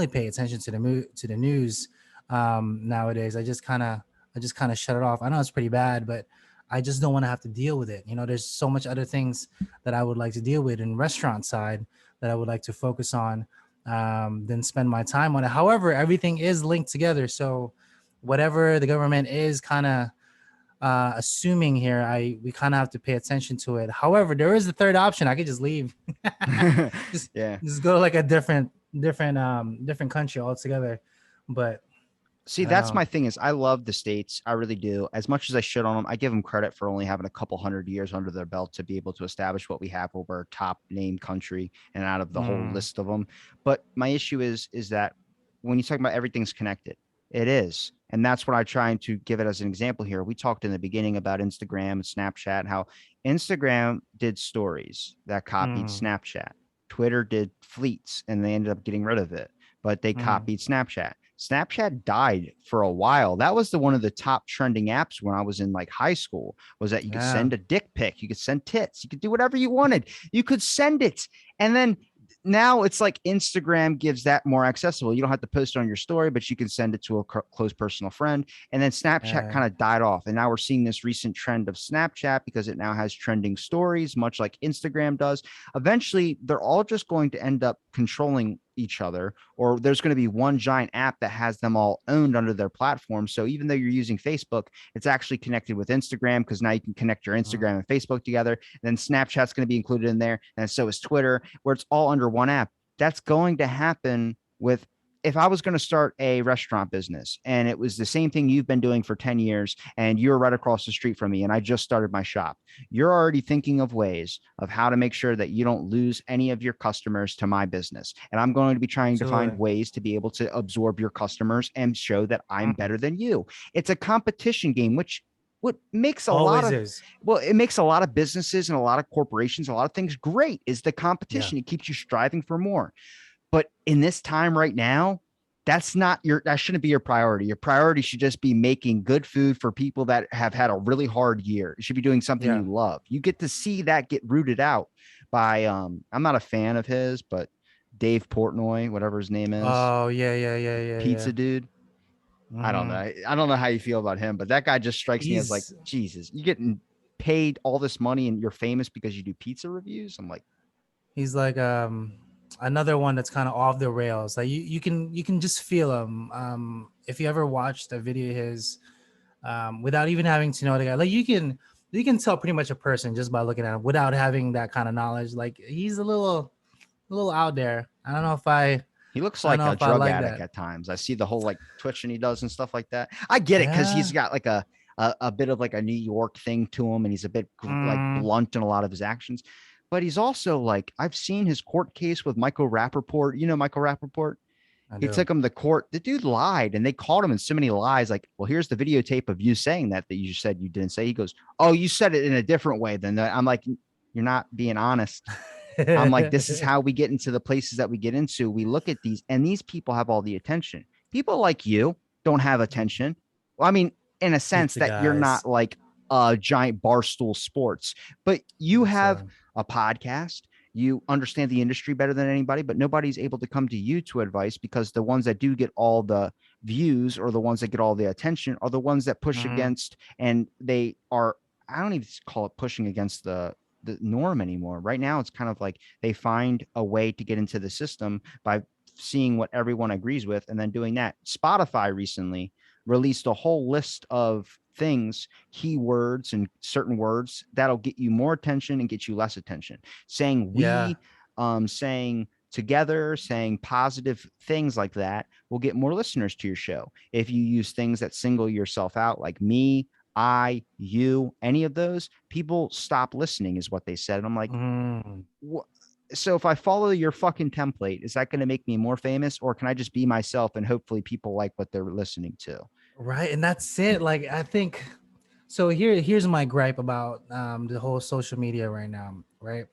pay attention to the news nowadays. I just kind of shut it off. I know it's pretty bad, but I just don't want to have to deal with it. There's so much other things that I would like to deal with in restaurant side that I would like to focus on, than spend my time on it. However, everything is linked together, so whatever the government is kind of assuming here, we kind of have to pay attention to it. However, there is a third option. I could just leave, just Yeah. just go to like a different country altogether. But See, I don't that's know. my thing, is I love the States. I really do. As much as I shit on them, I give them credit for only having a couple hundred years under their belt to be able to establish what we have over our top named country and out of the whole Mm, list of them. But my issue is that when you talk about everything's connected, it is. And that's what I'm trying to give it as an example here. We talked in the beginning about Instagram and Snapchat, how Instagram did stories that copied Mm, Snapchat. Twitter did fleets and they ended up getting rid of it, but they mm, copied Snapchat. Snapchat died for a while. That was the one of the top trending apps when I was in like high school, was that you could yeah. send a dick pic, you could send tits, you could do whatever you wanted. You could send it. And then now it's like Instagram gives that more accessible. You don't have to post it on your story, but you can send it to a close personal friend. And then Snapchat Yeah. kind of died off. And now we're seeing this recent trend of Snapchat because it now has trending stories, much like Instagram does. Eventually, they're all just going to end up controlling each other, or there's going to be one giant app that has them all owned under their platform. So even though you're using Facebook, it's actually connected with Instagram, because now you can connect your Mm. Instagram and Facebook together. And then Snapchat's going to be included in there, and so is Twitter, where it's all under one app. That's going to happen with, if I was going to start a restaurant business and it was the same thing you've been doing for 10 years and you're right across the street from me and I just started my shop, you're already thinking of ways of how to make sure that you don't lose any of your customers to my business. And I'm going to be trying to find Absolutely. ways to be able to absorb your customers and show that I'm Mm. better than you. It's a competition game, which what makes a lot Always of, is. well, it makes a lot of businesses and a lot of corporations, a lot of things great, is the Yeah. competition. It keeps you striving for more. But in this time right now, that's not your, that shouldn't be your priority. Your priority should just be making good food for people that have had a really hard year. You should be doing something Yeah. you love. You get to see that get rooted out by I'm not a fan of his, but Dave Portnoy, whatever his name is, Oh yeah, yeah, yeah, yeah, yeah. pizza dude. I don't Hmm. know. I don't know how you feel about him, but that guy just strikes me as like, He's Jesus, you getting paid all this money and you're famous because you do pizza reviews. I'm like, he's like another one that's kind of off the rails. Like you can just feel him. If you ever watched a video of his, without even having to know the guy, like you can tell pretty much a person just by looking at him without having that kind of knowledge. Like he's a little out there. he looks I don't like know a if I drug like addict that. at times. I see the whole like twitching he does and stuff like that. I get it because Yeah. he's got like a bit of like a New York thing to him, and he's a bit like Mm, blunt in a lot of his actions. But he's also like, I've seen his court case with Michael Rappaport. You know Michael Rappaport? I He do. took him to court. The dude lied, and they caught him in so many lies. Like, well, here's the videotape of you saying that you said you didn't say. He goes, "Oh, you said it in a different way than that." I'm like, "You're not being honest." I'm like, this is how we get into the places that we get into. We look at these, and these people have all the attention. People like you don't have attention. Well, I mean, in a sense Pizza that you're guys. not like a giant barstool sports, but you have So a podcast. You understand the industry better than anybody, but nobody's able to come to you to advice, because the ones that do get all the views or the ones that get all the attention are the ones that push mhm. against, and they are, I don't even call it pushing against the norm anymore. Right now, it's kind of like they find a way to get into the system by seeing what everyone agrees with and then doing that. Spotify recently released a whole list of things, keywords and certain words that'll get you more attention and get you less attention. Saying Yeah. we, saying together, saying positive things like that will get more listeners to your show. If you use things that single yourself out, like me, I, you, any of those, people stop listening, is what they said. And I'm like, Mm. what? So if I follow your fucking template, is that going to make me more famous, or can I just be myself and hopefully people like what they're listening to? Right. And that's it. Like I think so here's my gripe about the whole social media right now, right?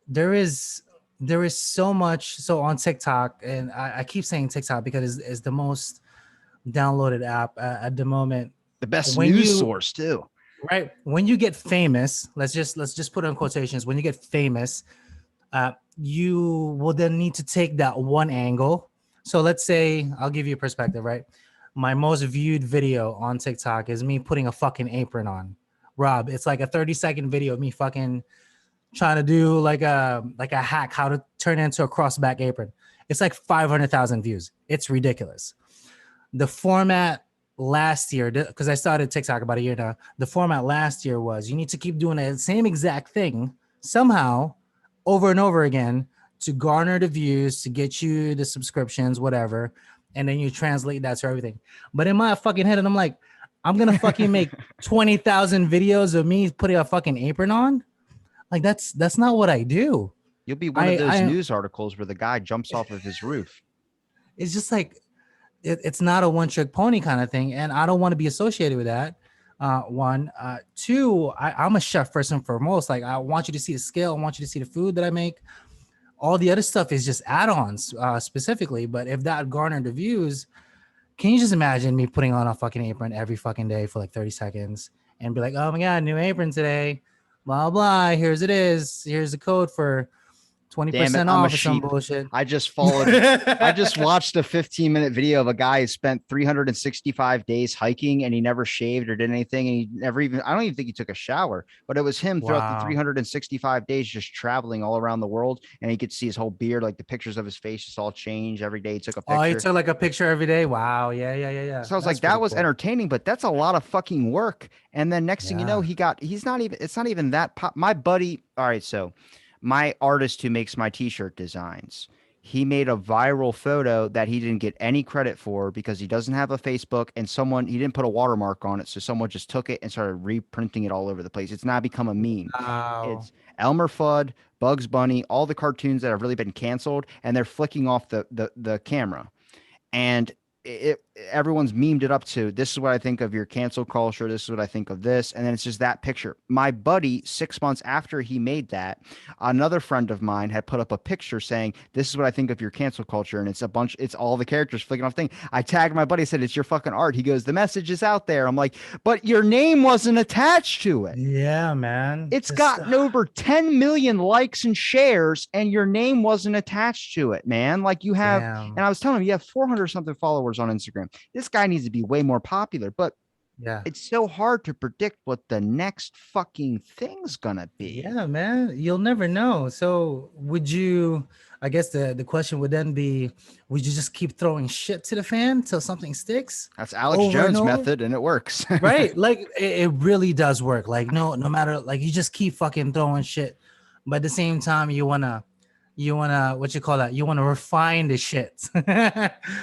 There is there is so much so on TikTok, and I keep saying TikTok because it's the most downloaded app at the moment. The best When news you source too. right when you get famous, let's just put it in quotations. When you get famous, you will then need to take that one angle. So let's say I'll give you a perspective, right? My most viewed video on TikTok is me putting a fucking apron on. Rob, it's like a 30-second video of me fucking trying to do like a hack how to turn it into a crossback apron. It's like 500,000 views. It's ridiculous. The format last year, because I started TikTok about a year now, the format last year was you need to keep doing the same exact thing somehow over and over again to garner the views, to get you the subscriptions, whatever. And then you translate that to everything. But in my fucking head, and I'm like, I'm gonna fucking make 20,000 videos of me putting a fucking apron on. Like that's not what I do. You'll be one of those I news articles where the guy jumps off of his roof. it's just like it's not a one trick pony kind of thing, and I don't want to be associated with that. One, two, I'm a chef first and foremost. Like I want you to see the scale, I want you to see the food that I make. All the other stuff is just add-ons, specifically. But if that garnered the views, can you just imagine me putting on a fucking apron every fucking day for like 30 seconds and be like, oh my god, new apron today, blah blah. Here's it is. Here's the code for Damn it, 20% I'm a off or some sheep. bullshit. I just I just watched a 15-minute video of a guy who spent 365 days hiking and he never shaved or did anything. And he never even, I don't even think he took a shower, but it was him throughout the Wow. 365 days just traveling all around the world. And he could see his whole beard, like the pictures of his face just all change every day. He took a Oh, you picture. took like a picture every day. Wow. Yeah, yeah, yeah, yeah. So I was That's like, pretty that was cool. entertaining, but that's a lot of fucking work. And then next thing you know, Yeah. he's not even, it's not even that pop. My buddy, all right, so my artist who makes my t-shirt designs, he made a viral photo that he didn't get any credit for because he doesn't have a Facebook and he didn't put a watermark on it. So someone just took it and started reprinting it all over the place. It's now become a meme. Wow. It's Elmer Fudd, Bugs Bunny, all the cartoons that have really been canceled, and they're flicking off the camera. And everyone's memed it up to, this is what I think of your cancel culture, this is what I think of this, and then it's just that picture. My buddy, 6 months after he made that, another friend of mine had put up a picture saying, this is what I think of your cancel culture, and it's all the characters flicking off thing. I tagged my buddy, said, it's your fucking art. He goes, the message is out there. I'm like, but your name wasn't attached to it. Yeah, man. It's Just gotten over 10 million likes and shares, and your name wasn't attached to it, man. Like you have, and damn. I was telling him, you have 400 something followers on Instagram. This guy needs to be way more popular, but Yeah. it's so hard to predict what the next fucking thing's gonna be. Yeah, man. You'll never know. So would you, I guess the question would then be, would you just keep throwing shit to the fan till something sticks That's Alex over and Jones' over? method, and it works. Right. Like it really does work. Like no matter, like you just keep fucking throwing shit. But at the same time, you wanna what you call that? You wanna refine the shit.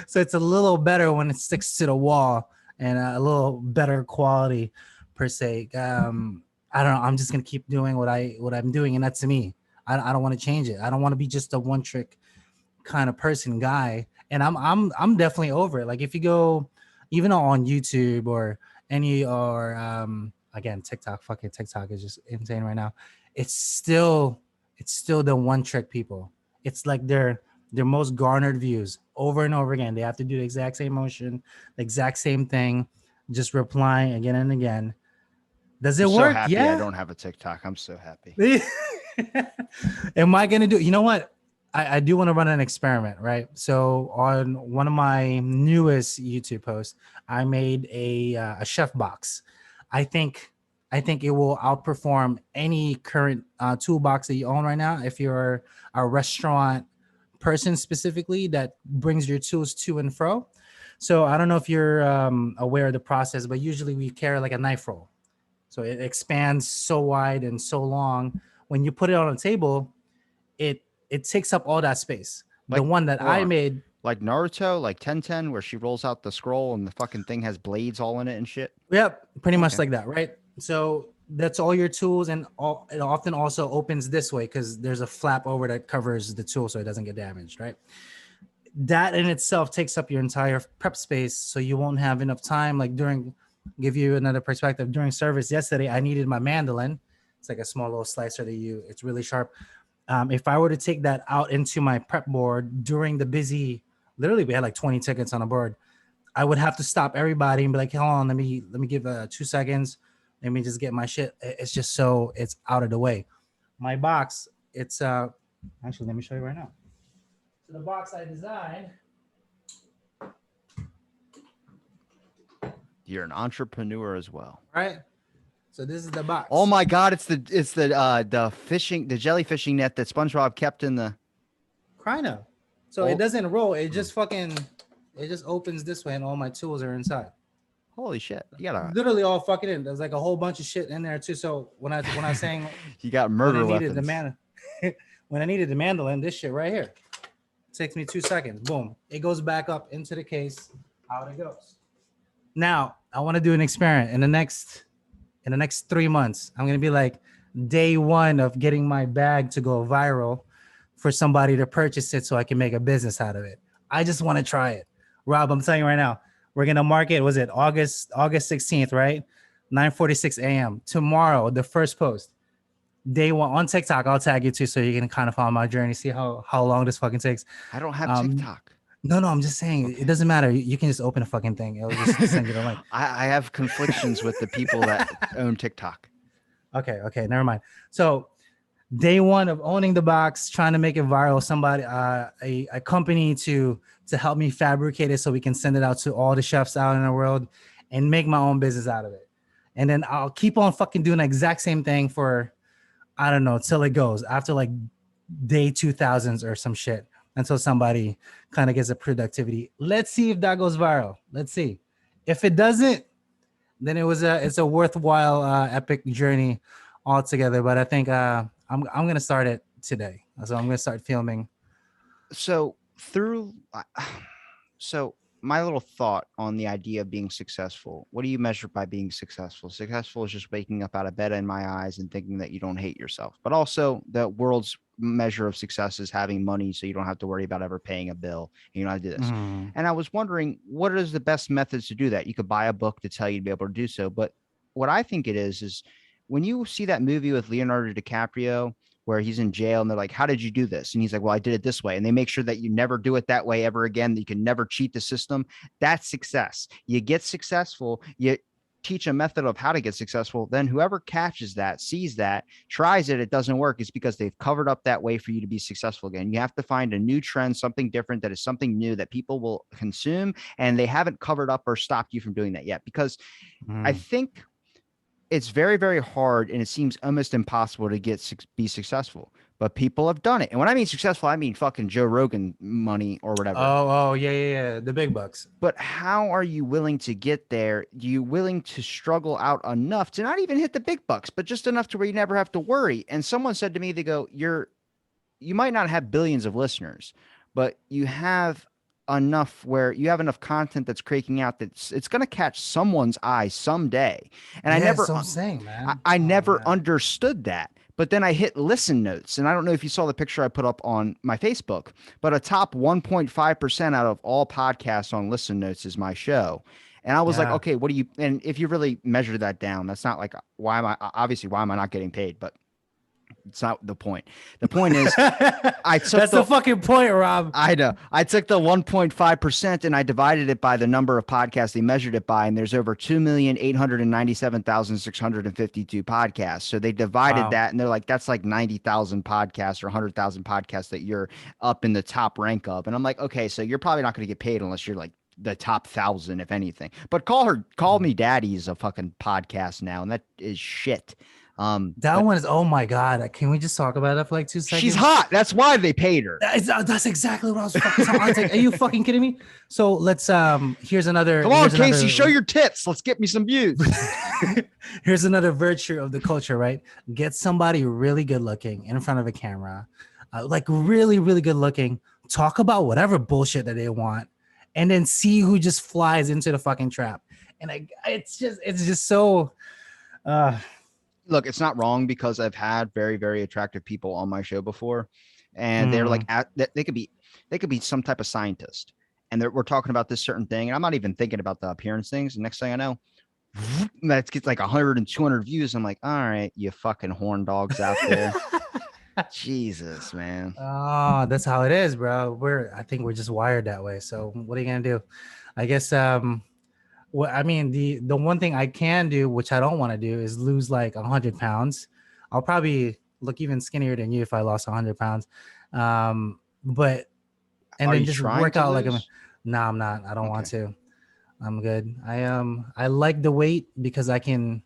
So it's a little better when it sticks to the wall and a little better quality per se. I don't know. I'm just gonna keep doing what I'm doing, and that's me. I don't want to change it. I don't want to be just a one trick kind of person guy. And I'm definitely over it. Like if you go even on YouTube or any or again TikTok, fucking TikTok is just insane right now. It's still it's still the one trick people. It's like their most garnered views over and over again. They have to do the exact same motion, the exact same thing, just replying again and again. Does I'm it so work? happy I Yeah. don't have a TikTok. I'm so happy. Am I gonna do? You know what? I do want to run an experiment, right? So on one of my newest YouTube posts, I made a chef box. I think I think it will outperform any current toolbox that you own right now. If you're a restaurant person specifically that brings your tools to and fro. So I don't know if you're aware of the process, but usually we carry like a knife roll. So it expands so wide and so long. When you put it on a table, it takes up all that space. The Like, one that hold I on. made, Like Naruto, like 1010, where she rolls out the scroll and the fucking thing has blades all in it and shit. yep, pretty much Okay. like that, right? So that's all your tools, and it often also opens this way because there's a flap over that covers the tool so it doesn't get damaged, right? That in itself takes up your entire prep space, so you won't have enough time. Like during, give you another perspective. During service yesterday, I needed my mandolin. It's like a small little slicer that it's really sharp. If I were to take that out into my prep board during the busy, literally we had like 20 tickets on a board. I would have to stop everybody and be like, hold on, let me give 2 seconds. Let me just get my shit. It's just so it's out of the way. My box, it's actually let me show you right now. So the box I designed. You're an entrepreneur as well. Right. So this is the box. Oh my god, it's the the jellyfishing net that SpongeBob kept in the Crino. So Oh. it doesn't roll. It just opens this way, and all my tools are inside. holy shit. You got Literally all fucking in. There's like a whole bunch of shit in there too. So when I was saying you got when murder I needed weapons. when I needed the mandolin, this shit right here. It takes me 2 seconds. Boom. It goes back up into the case. Out it goes. Now I want to do an experiment in the next 3 months. I'm gonna be like day one of getting my bag to go viral for somebody to purchase it so I can make a business out of it. I just want to try it. Rob, I'm telling you right now, we're gonna market. Was it August 16th, right? 9:46 a.m. tomorrow. The first post, day one on TikTok. I'll tag you too, so you can kind of follow my journey. See how long this fucking takes. I don't have Um, TikTok. no, I'm just saying it Okay. doesn't matter. You can just open a fucking thing. It'll just send you the link. I have conflictions with the people that own TikTok. Okay, never mind. So day one of owning the box, trying to make it viral, somebody a company to help me fabricate it so we can send it out to all the chefs out in the world and make my own business out of it. And then I'll keep on fucking doing the exact same thing for I don't know till it goes after like day 2000s or some shit until somebody kind of gets a productivity. Let's see if that goes viral. Let's see. If it doesn't, then it's a worthwhile epic journey altogether. But I think I'm gonna start it today. So I'm gonna start filming. So through, so my little thought on the idea of being successful. What do you measure by being successful? Successful is just waking up out of bed in my eyes and thinking that you don't hate yourself. But also the world's measure of success is having money so you don't have to worry about ever paying a bill. And you know, I do this. Mhm. And I was wondering, what is the best methods to do that? You could buy a book to tell you to be able to do so. But what I think it is when you see that movie with Leonardo DiCaprio where he's in jail and they're like, how did you do this? And he's like, well, I did it this way. And they make sure that you never do it that way ever again, that you can never cheat the system. That's success. You get successful, you teach a method of how to get successful. Then whoever catches that, sees that, tries it, it doesn't work. It's because they've covered up that way for you to be successful again. You have to find a new trend, something different that is something new that people will consume. And they haven't covered up or stopped you from doing that yet. Because I Mhm. think it's very, very hard and it seems almost impossible to be successful. But people have done it. And when I mean successful, I mean fucking Joe Rogan money or whatever. Oh, yeah. The big bucks. But how are you willing to get there? You willing to struggle out enough to not even hit the big bucks, but just enough to where you never have to worry? And someone said to me, they go, you might not have billions of listeners, but you have enough where you have enough content that's cranking out that it's going to catch someone's eye someday. And Yeah, so I'm saying, man. I Oh never man. understood that. But then I hit listen notes. And I don't know if you saw the picture I put up on my Facebook, but a top 1.5% out of all podcasts on listen notes is my show. And I was like, Yeah. okay, what do you, and if you really measure that down, that's not like, why am I not getting paid? But it's not the point. The point is, I took That's the fucking point, Rob. I know. I took the 1.5% and I divided it by the number of podcasts they measured it by. And there's over 2,897,652 podcasts. So they divided Wow. that and they're like, that's like 90,000 podcasts or 100,000 podcasts that you're up in the top rank of. And I'm like, okay, so you're probably not going to get paid unless you're like the top 1,000, if anything. But call me daddy is a fucking podcast now. And that is shit. That But one is, oh my God. Can we just talk about that for like 2 seconds? she's hot. That's why they paid her. That's exactly what I was fucking talking. I was like, are you fucking kidding me? So let's here's another Come on, here's Casey, another show your tits. Let's get me some views. here's another virtue of the culture, right? Get somebody really good looking in front of a camera, like really, really good looking. Talk about whatever bullshit that they want, and then see who just flies into the fucking trap. And it's just so. Look, it's not wrong because I've had very, very attractive people on my show before, and they're like, mm, they could be some type of scientist, and we're talking about this certain thing, and I'm not even thinking about the appearance things. And next thing I know, that gets like 100 and 200 views. I'm like, all right, you fucking horn dogs out there. Jesus, man. oh, that's how it is, bro. I think we're just wired that way. So what are you gonna do? I guess well, I mean, the one thing I can do, which I don't want to do, is lose like 100 pounds. I'll probably look even skinnier than you if I lost 100 pounds. But and Are then you just trying work to out like lose? no, I'm not. I don't want Okay. to. I'm good. I like the weight because I can.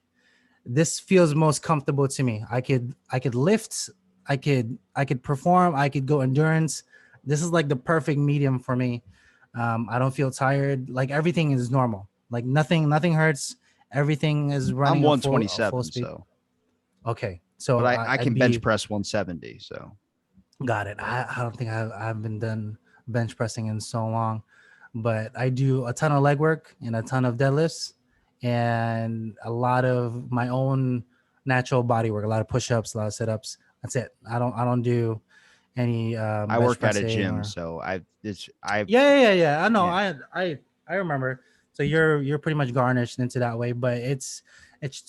This feels most comfortable to me. I could lift. I could perform. I could go endurance. This is like the perfect medium for me. I don't feel tired. Like everything is normal. Like nothing hurts. Everything is I'm running a full 127, speed. so, Okay, but so I I'd can bench be press 170. So, got it. I don't think I've been done bench pressing in so long, but I do a ton of leg work and a ton of deadlifts and a lot of my own natural body work, a lot of push-ups, a lot of sit-ups. That's it. I don't do any I bench work at a pressing gym, or so I yeah. I know. yeah. I remember. So you're pretty much garnished into that way, but it's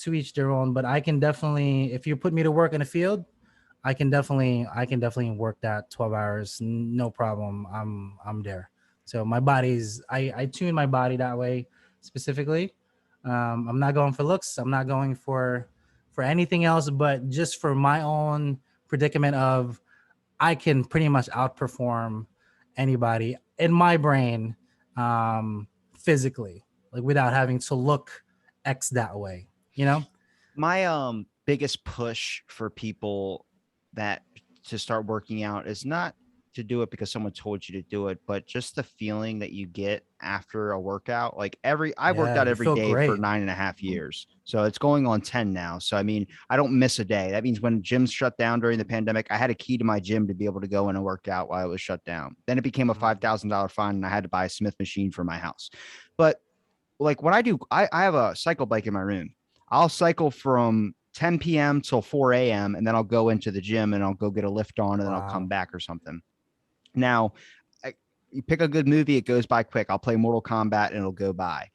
to each their own. But I can definitely, if you put me to work in the field, I can definitely work that 12 hours, no problem. I'm there. So my body's I tune my body that way specifically. I'm not going for looks. I'm not going for anything else, but just for my own predicament of I can pretty much outperform anybody in my brain, physically, like without having to look X that way, you know? My biggest push for people that to start working out is not to do it because someone told you to do it, but just the feeling that you get after a workout. Like I've worked Yeah, out you every feel day for great. 9.5 years. So it's going on 10 now. So I mean, I don't miss a day. That means when gyms shut down during the pandemic, I had a key to my gym to be able to go in and work out while it was shut down. Then it became a Mhm. $5,000 fine and I had to buy a Smith machine for my house. But like when I do, I have a cycle bike in my room. I'll cycle from 10 p.m. till 4 a.m. and then I'll go into the gym and I'll go get a lift on and then I'll come Wow. back or something. Now, you pick a good movie, it goes by quick. I'll play Mortal Kombat and it'll go by.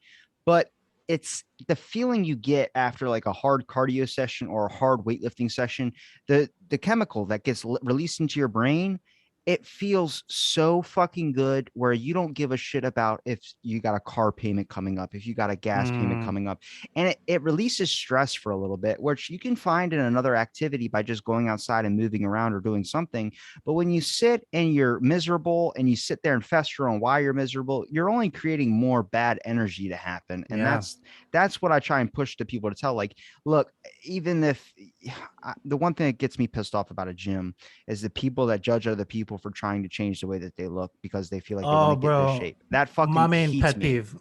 But it's the feeling you get after like a hard cardio session or a hard weightlifting session, the chemical that gets released into your brain, it feels so fucking good where you don't give a shit about if you got a car payment coming up, if you got a gas payment Mm, coming up. And it releases stress for a little bit, which you can find in another activity by just going outside and moving around or doing something. But when you sit and you're miserable and you sit there and fester on why you're miserable, you're only creating more bad energy to happen. And yeah. that's what I try and push to people to tell. Like, look, even if the one thing that gets me pissed off about a gym is the people that judge other people for trying to change the way that they look because they feel like they want Oh, to get this bro, shape. That my fucking main heats pet me. peeve.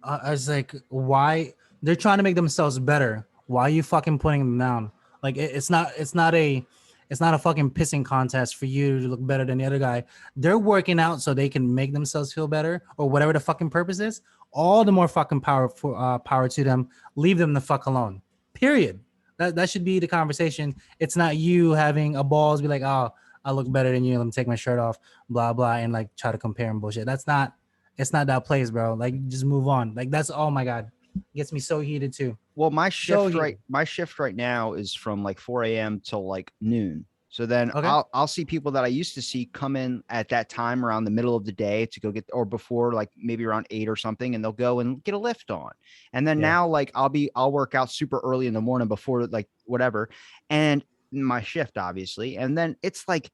I was like, why they're trying to make themselves better? Why are you fucking putting them down? Like it's not a fucking pissing contest for you to look better than the other guy. They're working out so they can make themselves feel better or whatever the fucking purpose is. All the more fucking power to them. Leave them the fuck alone. Period. That should be the conversation. It's not you having a balls be like, oh, I look better than you. Let me take my shirt off, blah blah, and like try to compare and bullshit. That's not. It's not that place, bro. Like, just move on. Like, that's, oh my god, it gets me so heated too. Well, So heated. my shift right now is from like 4 a.m. till like noon. So then Okay. I'll see people that I used to see come in at that time around the middle of the day to go get or before like maybe around 8 or something and they'll go and get a lift on. And then Yeah. now like I'll work out super early in the morning before like whatever and my shift obviously. And then it's like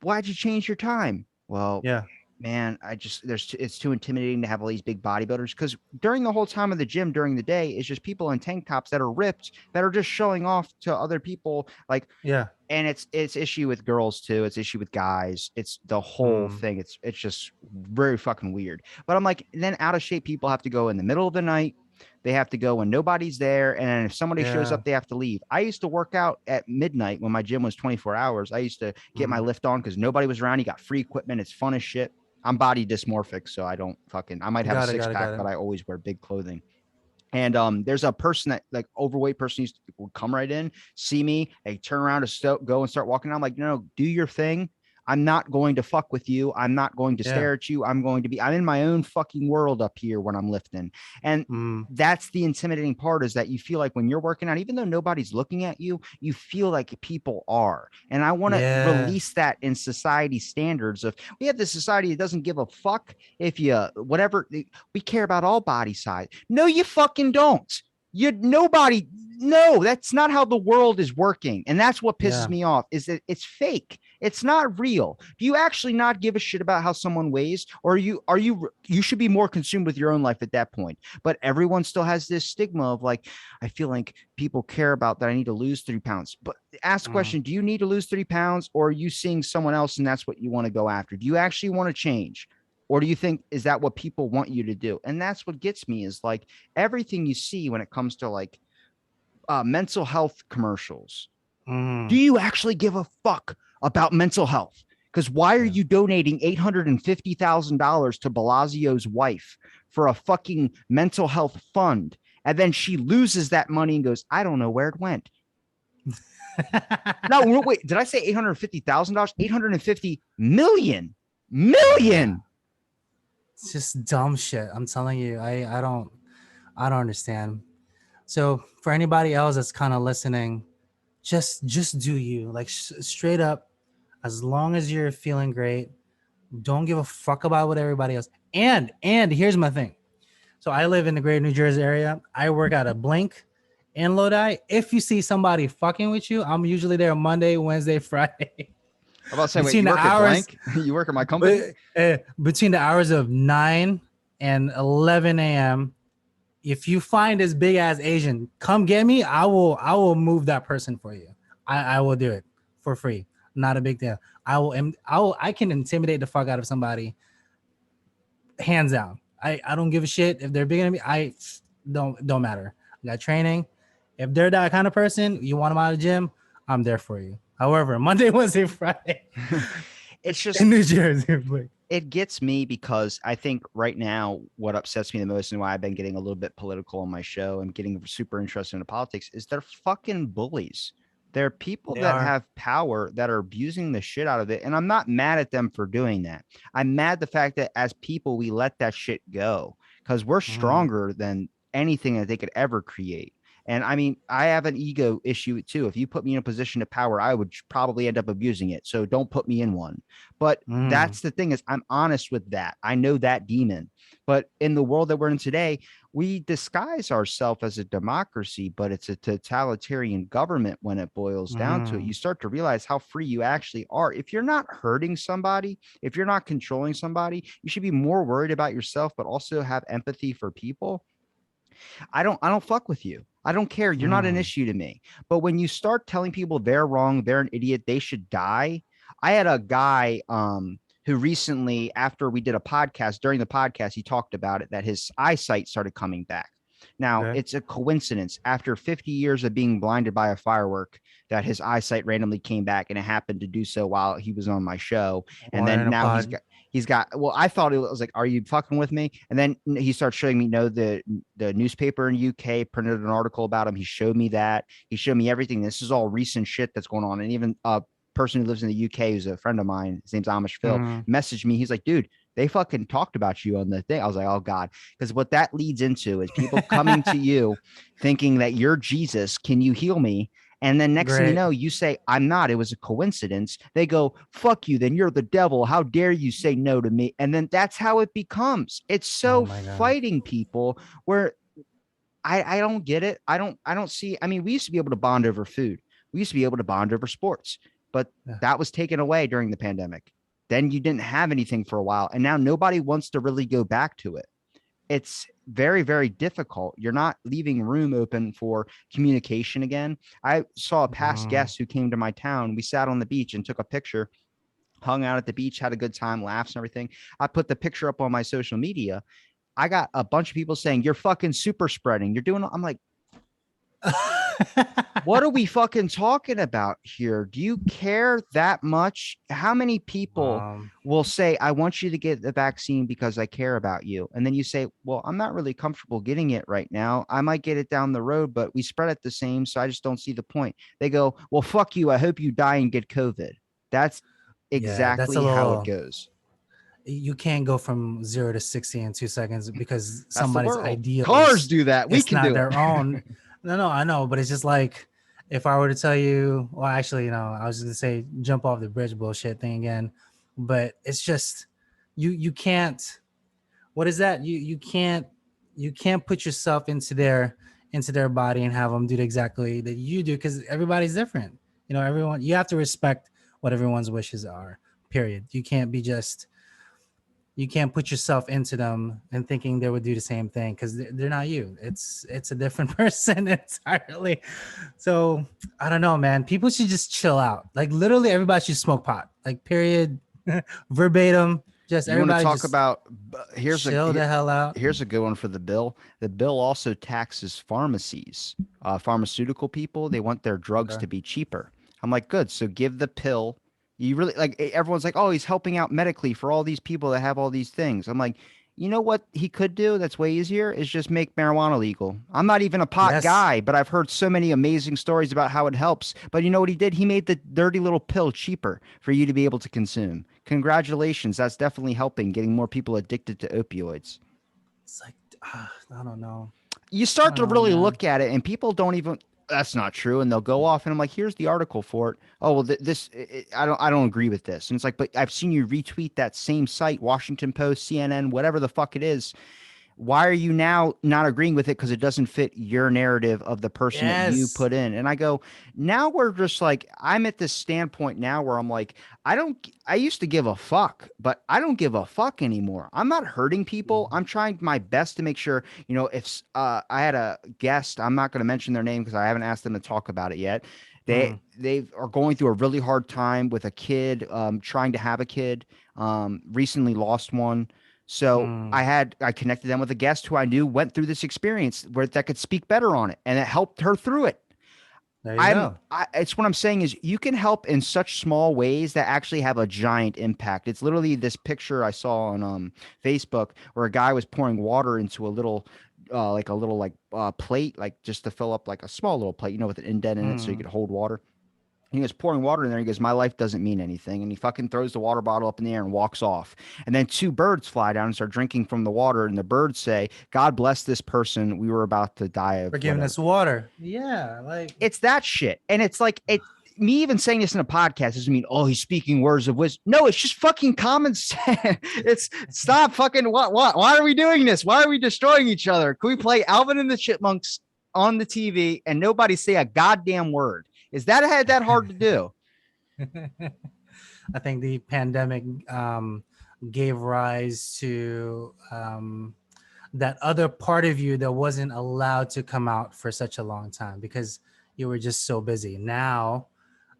why'd you change your time? Well, Yeah. man, it's too intimidating to have all these big bodybuilders because during the whole time of the gym during the day it's just people in tank tops that are ripped that are just showing off to other people like Yeah. and it's issue with girls too. It's issue with guys. It's the whole Mm. thing. It's just very fucking weird. But I'm like, then out of shape people have to go in the middle of the night. They have to go when nobody's there. And if somebody shows Yeah. up, they have to leave. I used to work out at midnight when my gym was 24 hours. I used to get my Mm. lift on because nobody was around. You got free equipment. It's fun as shit. I'm body dysmorphic, so I don't fucking I might have a Got it. six Got it. pack, Got but it. I always wear big clothing. And there's a person that like overweight person used to, would come right in, see me, they turn around to go and start walking. I'm like, no, do your thing. I'm not going to fuck with you. I'm not going to Yeah. stare at you. I'm in my own fucking world up here when I'm lifting. And Mm. that's the intimidating part is that you feel like when you're working out, even though nobody's looking at you, you feel like people are. And I want to Yeah. release that in society standards of we have this society that doesn't give a fuck if you whatever we care about all body size. No, you fucking don't. You nobody. No, that's not how the world is working, and that's what pisses Yeah. me off. Is that it's fake. It's not real. Do you actually not give a shit about how someone weighs, or you should be more consumed with your own life at that point? But everyone still has this stigma of like, I feel like people care about that I need to lose 3 pounds. But ask the Mm. question: do you need to lose 3 pounds, or are you seeing someone else and that's what you want to go after? Do you actually want to change? Or do you think is that what people want you to do? And that's what gets me is like everything you see when it comes to like mental health commercials. Do Mm. you actually give a fuck about mental health? Because why are Yeah. you donating $850,000 to Balasio's wife for a fucking mental health fund? And then she loses that money and goes, I don't know where it went. No, wait, did I say $850,000? 850 million. It's just dumb shit. I'm telling you, I don't understand. So for anybody else that's kind of listening, just do you, like, straight up. As long as you're feeling great, don't give a fuck about what everybody else. And here's my thing. So I live in the greater New Jersey area. I work at a Blink in Lodi. If you see somebody fucking with you, I'm usually there Monday, Wednesday, Friday. I'm about to say, wait, between you the work at hours, blank? You work at my company? between the hours of 9 and 11 a.m. If you find this big ass Asian, come get me. I will move that person for you. I will do it for free. Not a big deal. I can intimidate the fuck out of somebody, hands down. I don't give a shit if they're bigger than me. I don't matter. I got training. If they're that kind of person, you want them out of the gym, I'm there for you. However, Monday, Wednesday, Friday It's just in New Jersey. it gets me because I think right now what upsets me the most and why I've been getting a little bit political on my show and getting super interested in politics is they're fucking bullies. They're people They that are. have power that are abusing the shit out of it. And I'm not mad at them for doing that. I'm mad the fact that as people, we let that shit go because we're Mhm. stronger than anything that they could ever create. And I mean, I have an ego issue too. If you put me in a position of power, I would probably end up abusing it. So don't put me in one. But Mm. that's the thing is I'm honest with that. I know that demon. But in the world that we're in today, we disguise ourselves as a democracy, but it's a totalitarian government when it boils down to it. You Mm. start to realize how free you actually are. If you're not hurting somebody, if you're not controlling somebody, you should be more worried about yourself, but also have empathy for people. I don't fuck with you. I don't care. You're not an Mm. issue to me. But when you start telling people they're wrong, they're an idiot, they should die. I had a guy who recently, after we did a podcast, during the podcast, he talked about it that his eyesight started coming back. Now, Okay. it's a coincidence after 50 years of being blinded by a firework that his eyesight randomly came back and it happened to do so while he was on my show. And One then in a now pod. he's got well, I thought it was like, are you fucking with me? And then he starts showing me the newspaper in UK printed an article about him. He showed me that. He showed me everything. This is all recent shit that's going on. And even a person who lives in the UK who's a friend of mine, his name's Amish Phil, Mm. messaged me. He's like, dude, they fucking talked about you on the thing. I was like, oh God. Because what that leads into is people coming to you thinking that you're Jesus. Can you heal me? And then next thing you Great. know, you say, I'm not. It was a coincidence. They go, fuck you. Then you're the devil. How dare you say no to me? And then that's how it becomes. It's Oh so my god. fighting people where I don't get it. I don't see. I mean, we used to be able to bond over food. We used to be able to bond over sports, but Yeah. that was taken away during the pandemic. Then you didn't have anything for a while. And now nobody wants to really go back to it. It's very, very difficult. You're not leaving room open for communication again. I saw a past Mm. guest who came to my town. We sat on the beach and took a picture, hung out at the beach, had a good time, laughs and everything. I put the picture up on my social media. I got a bunch of people saying, you're fucking super spreading. You're doing, I'm like, what are we fucking talking about here? Do you care that much? How many people um, will say, I want you to get the vaccine because I care about you? And then you say, well, I'm not really comfortable getting it right now. I might get it down the road, but we spread it the same. So I just don't see the point. They go, well, fuck you. I hope you die and get COVID. That's yeah, that's a exactly how it little. goes. You can't go from 0 to 60 in 2 seconds because That's the somebody's world. Cars ideals, do that. We it's can not do it. their own. No, I know, but it's just like, if I were to tell you, well, actually, I was just gonna say jump off the bridge bullshit thing again, but it's just, you can't. What is that? You can't put yourself into their body and have them do exactly that you do, because everybody's different. Everyone, you have to respect what everyone's wishes are. Period. You can't put yourself into them and thinking they would do the same thing, because they're not you. It's a different person entirely. So I don't know, man. People should just chill out. Like, literally everybody should smoke pot. Like, period. Verbatim. Just You want to everybody talk just about chill the hell out. here's a good one for the bill. The bill also taxes pharmacies, pharmaceutical people. They want their drugs Okay. to be cheaper. I'm like, good. So give the pill. You really like everyone's like, oh, he's helping out medically for all these people that have all these things. I'm like, You know what he could do that's way easier is just make marijuana legal. I'm not even a pot Yes. guy, but I've heard so many amazing stories about how it helps. But you know what he did? He made the dirty little pill cheaper for you to be able to consume. Congratulations. That's definitely helping getting more people addicted to opioids. It's like, I don't know. You I start don't to know, really man. look at it and people don't even that's not true and they'll go off and I'm like here's the article for it. Oh well I don't agree with this. And it's like but I've seen you retweet that same site Washington Post, CNN, whatever the fuck it is. Why are you now not agreeing with it because it doesn't fit your narrative of the person that you Yes. put in? And I go, now we're just like, I'm at this standpoint now where I'm like, I used to give a fuck, but I don't give a fuck anymore. I'm not hurting people. I'm trying my best to make sure, if I had a guest, I'm not going to mention their name because I haven't asked them to talk about it yet. Mm, They are going through a really hard time with a kid, trying to have a kid, recently lost one. So mm. I connected them with a guest who I knew went through this experience where that could speak better on it, and it helped her through it. There you go. It's what I'm saying is you can help in such small ways that actually have a giant impact. It's literally this picture I saw on Facebook where a guy was pouring water into a little plate, like just to fill up like a small little plate, with an indent in it so you Mm. could hold water. He was pouring water in there. He goes, my life doesn't mean anything. And he fucking throws the water bottle up in the air and walks off. And then two birds fly down and start drinking from the water. And the birds say, God bless this person. We were about to die of For giving whatever. us water. Yeah, like It's that shit. And it's like, me even saying this in a podcast doesn't mean, oh, he's speaking words of wisdom. No, it's just fucking common sense. It's stop fucking what? Why are we doing this? Why are we destroying each other? Can we play Alvin and the Chipmunks on the TV and nobody say a goddamn word? Is that hard to do? I think the pandemic gave rise to that other part of you that wasn't allowed to come out for such a long time because you were just so busy. Now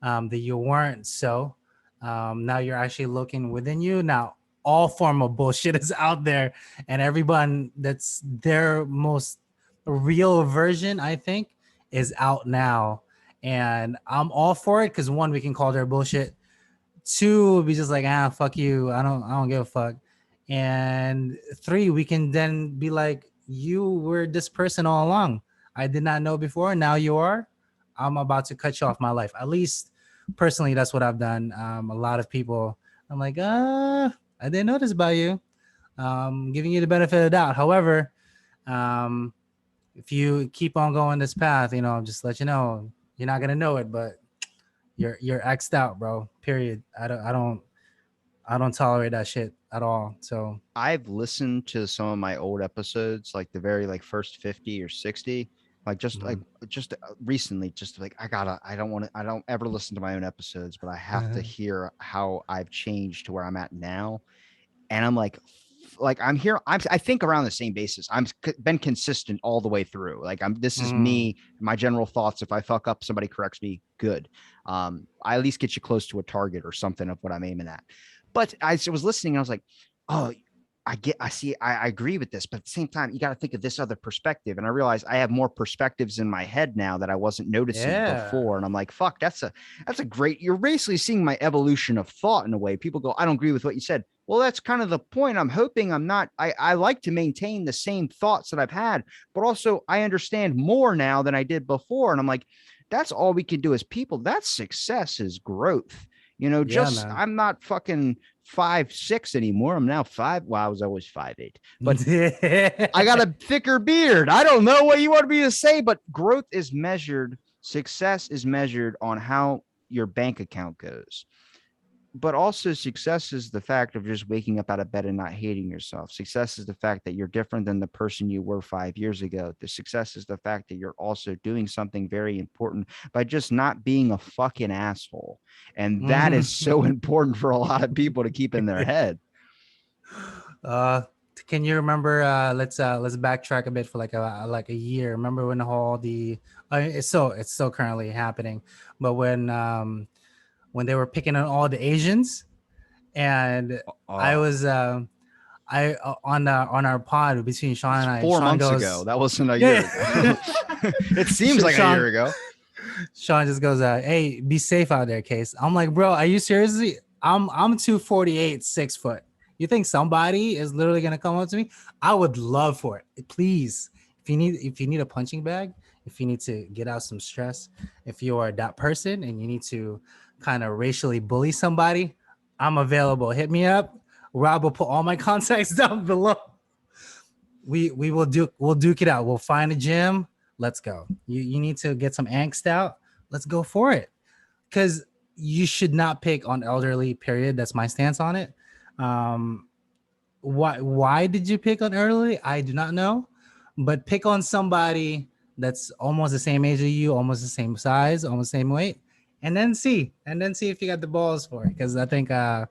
that you weren't so, now you're actually looking within you. Now all form of bullshit is out there, and everyone that's their most real version, I think, is out now. And I'm all for it because one, we can call their bullshit. Two would be just like, fuck you. I don't give a fuck. And three, we can then be like, you were this person all along. I did not know before. Now you are. I'm about to cut you off my life. At least personally, that's what I've done. A lot of people, I'm like, I didn't know this about you. Giving you the benefit of the doubt. However, um, if you keep on going this path, just let you know, you're not gonna know it, but you're xed out, bro. Period. I don't tolerate that shit at all. So I've listened to some of my old episodes, like the very first 50 or 60, mhm. just recently, just like I don't ever listen to my own episodes, but I have to hear how I've changed to where I'm at now. And I'm like I'm here. I think around the same basis. Been consistent all the way through. Like this is Mm. me, my general thoughts. If I fuck up, somebody corrects me. Good. I at least get you close to a target or something of what I'm aiming at. But I was listening. And I was like, oh, I see, I agree with this, but at the same time, you got to think of this other perspective. And I realize I have more perspectives in my head now that I wasn't noticing Yeah. before. And I'm like, fuck, that's a great, you're basically seeing my evolution of thought in a way. People go, I don't agree with what you said. Well, that's kind of the point. I'm hoping I'm not, I like to maintain the same thoughts that I've had, but also I understand more now than I did before. And I'm like, that's all we can do as people. That's success is growth. Yeah, Just man. I'm not fucking 5'6" anymore. I'm now 5. Well, I was always 5'8", but I got a thicker beard. I don't know what you want me to say, but growth is measured. Success is measured on how your bank account goes. But also, success is the fact of just waking up out of bed and not hating yourself. Success is the fact that you're different than the person you were 5 years ago. The success is the fact that you're also doing something very important by just not being a fucking asshole. And that is so Mhm. important for a lot of people to keep in their head. uh can you remember let's backtrack a bit for like a year. Remember it's still currently happening, but when they were picking on all the Asians, and I Oh, was on our pod between Sean it's and I. four Sean months ago. goes, That wasn't a year yeah. ago. It seems like a Sean year ago. Sean just goes, "Hey, be safe out there, Case." I'm like, bro, are you seriously? I'm 248, 6 foot. You think somebody is literally gonna come up to me? I would love for it. Please, if you need a punching bag, if you need to get out some stress, if you are that person and you need to kind of racially bully somebody, I'm available. Hit me up. Rob will put all my contacts down below. We'll duke it out. We'll find a gym. Let's go. You need to get some angst out. Let's go for it. Because you should not pick on elderly. Period. That's my stance on it. Um, why did you pick on elderly? I do not know, but pick on somebody that's almost the same age as you, almost the same size, almost the same weight, and then see if you got the balls for it. Because I think that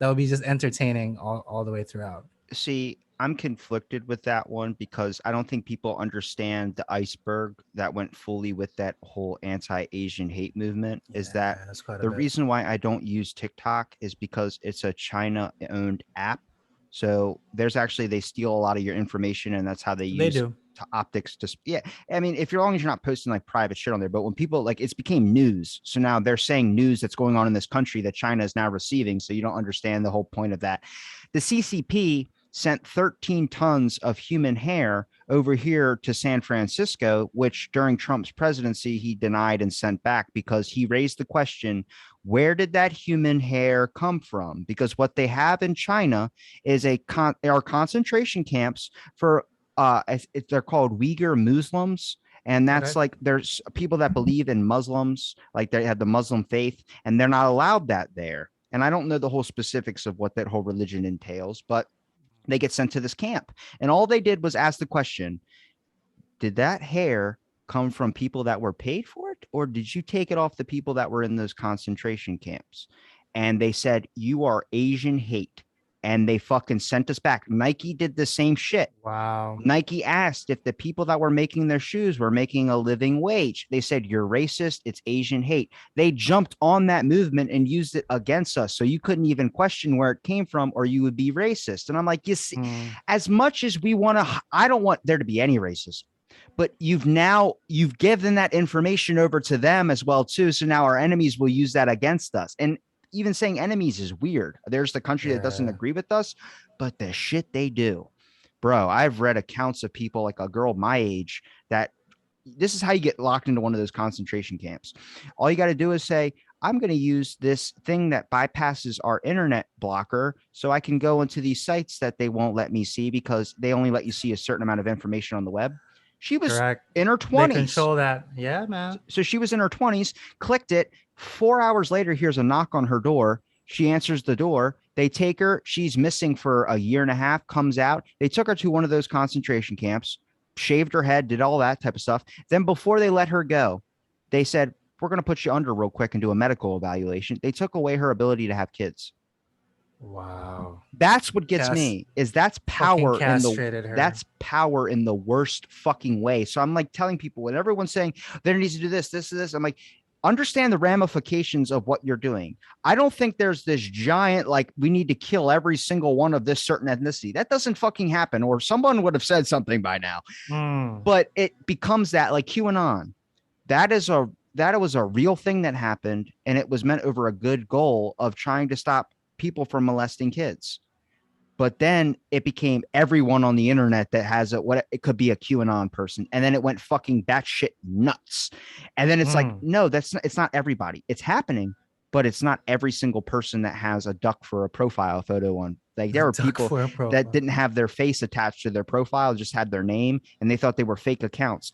would be just entertaining all the way throughout. See, I'm conflicted with that one because I don't think people understand the iceberg that went fully with that whole anti-Asian hate movement. Is that Yeah, that's quite a the bit. reason why I don't use TikTok is because it's a China-owned app. So there's actually they steal a lot of your information, and that's how they They use do. to optics to yeah. I mean, if you're as long as you're not posting like private shit on there, but when people like it's became news, so now they're saying news that's going on in this country that China is now receiving. So you don't understand the whole point of that. The CCP sent 13 tons of human hair over here to San Francisco, which during Trump's presidency, he denied and sent back because he raised the question, where did that human hair come from? Because what they have in China is are concentration camps for, they're called Uyghur Muslims. And that's Okay. like there's people that believe in Muslims, like they have the Muslim faith, and they're not allowed that there. And I don't know the whole specifics of what that whole religion entails, but they get sent to this camp. And all they did was ask the question, did that hair come from people that were paid for it? Or did you take it off the people that were in those concentration camps? And they said, you are Asian hate. And they fucking sent us back. Nike did the same shit. Wow. Nike asked if the people that were making their shoes were making a living wage. They said, you're racist. It's Asian hate. They jumped on that movement and used it against us. So you couldn't even question where it came from or you would be racist. And I'm like, you see, Hmm. as much as we want to, I don't want there to be any racism, but you've given that information over to them as well too. So now our enemies will use that against us. And even saying enemies is weird. There's the country that doesn't Yeah. agree with us, but the shit they do, bro. I've read accounts of people like a girl my age that this is how you get locked into one of those concentration camps. All you got to do is say, I'm going to use this thing that bypasses our internet blocker so I can go into these sites that they won't let me see because they only let you see a certain amount of information on the web. She was Correct. in her They 20s. control that. Yeah, man. So she was in her 20s, clicked it. 4 hours later, here's a knock on her door. She answers the door. They take her. She's missing for a year and a half, comes out. They took her to one of those concentration camps, shaved her head, did all that type of stuff. Then before they let her go, they said, we're going to put you under real quick and do a medical evaluation. They took away her ability to have kids. Wow. That's what gets Cast me is fucking castrated her. that's power in the worst fucking way. So I'm like telling people when everyone's saying there needs to do this, I'm like, understand the ramifications of what you're doing. I don't think there's this giant, like, we need to kill every single one of this certain ethnicity. That doesn't fucking happen. Or someone would have said something by now, Mm. but it becomes that like QAnon. That was a real thing that happened. And it was meant over a good goal of trying to stop people from molesting kids. But then it became everyone on the internet that has what it could be a QAnon person. And then it went fucking batshit nuts. And then it's like, Mm. no, it's not everybody. It's happening, but it's not every single person that has a duck for a profile photo on. Like there The were duck people for a that profile. didn't have their face attached to their profile, just had their name, and they thought they were fake accounts.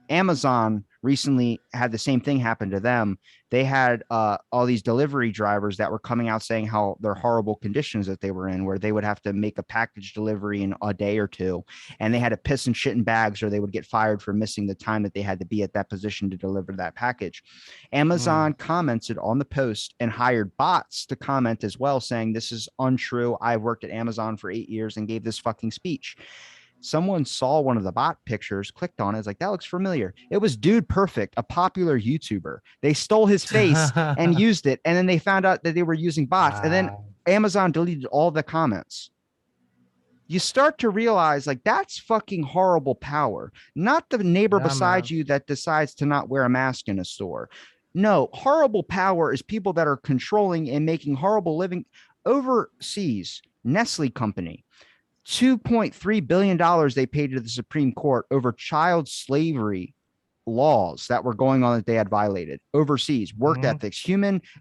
Amazon recently had the same thing happen to them. They had all these delivery drivers that were coming out saying how their horrible conditions that they were in, where they would have to make a package delivery in a day or two, and they had to piss and shit in bags, or they would get fired for missing the time that they had to be at that position to deliver that package. Amazon Mm. commented on the post and hired bots to comment as well, saying this is untrue. I've worked at Amazon for 8 years and gave this fucking speech. Someone saw one of the bot pictures, clicked on it, was like, that looks familiar. It was Dude Perfect, a popular YouTuber. They stole his face and used it. And then they found out that they were using bots. And then Wow. Amazon deleted all the comments. You start to realize like that's fucking horrible power, not the neighbor Yeah, beside man. you that decides to not wear a mask in a store. No, horrible power is people that are controlling and making horrible living overseas. Nestle Company, $2.3 billion they paid to the Supreme Court over child slavery laws that were going on that they had violated overseas, work ethics,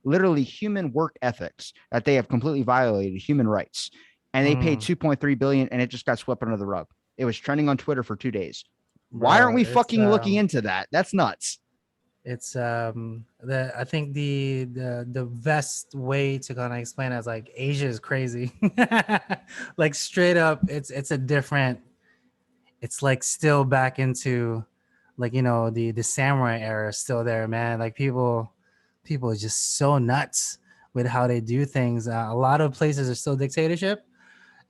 literally human work ethics that they have completely violated, human rights. And they paid 2.3 billion and it just got swept under the rug. It was trending on Twitter for 2 days. Why aren't Bro, we it's fucking looking into that? That's nuts. it's I think the best way to kind of explain it is like Asia is crazy. Like straight up, it's a different, it's like still back into like, you know, the samurai era is still there, man. Like people are just so nuts with how they do things. A lot of places are still dictatorship,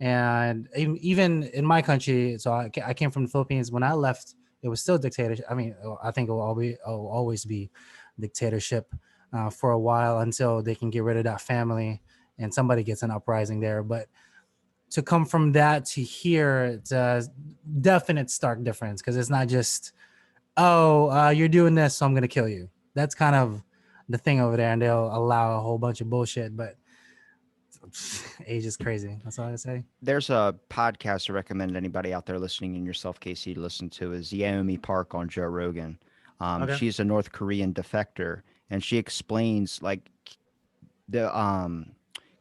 and even in my country, so I came from the Philippines. When I left, it was still dictatorship. I mean, I think it'll always be dictatorship for a while until they can get rid of that family and somebody gets an uprising there. But to come from that to here, it's a definite stark difference, because it's not just, oh, you're doing this, so I'm gonna kill you. That's kind of the thing over there, and they'll allow a whole bunch of bullshit. But age is crazy. That's all I say. There's a podcast I recommend anybody out there listening, and yourself, Casey, to listen to, is Naomi Park on Joe Rogan. Okay. She's a North Korean defector, and she explains like the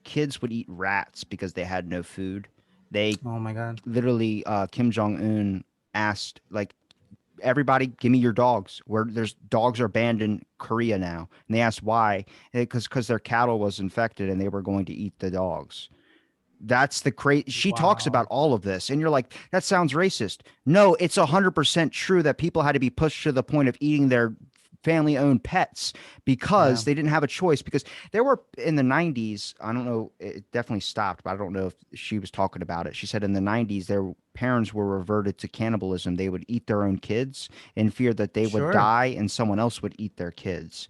kids would eat rats because they had no food. They Oh my god. literally Kim Jong Un asked like, everybody give me your dogs. Where there's dogs are banned in Korea now, and they asked why. Because their cattle was infected and they were going to eat the dogs. That's the crazy. She talks about Wow. all of this, and you're like, that sounds racist. No, it's 100% true that people had to be pushed to the point of eating their family-owned pets Yeah. because they didn't have a choice. Because there were in the 90s, I don't know, it definitely stopped, but I don't know if she was talking about it. She said in the 90s, their parents were reverted to cannibalism. They would eat their own kids in fear that they would Sure. die and someone else would eat their kids.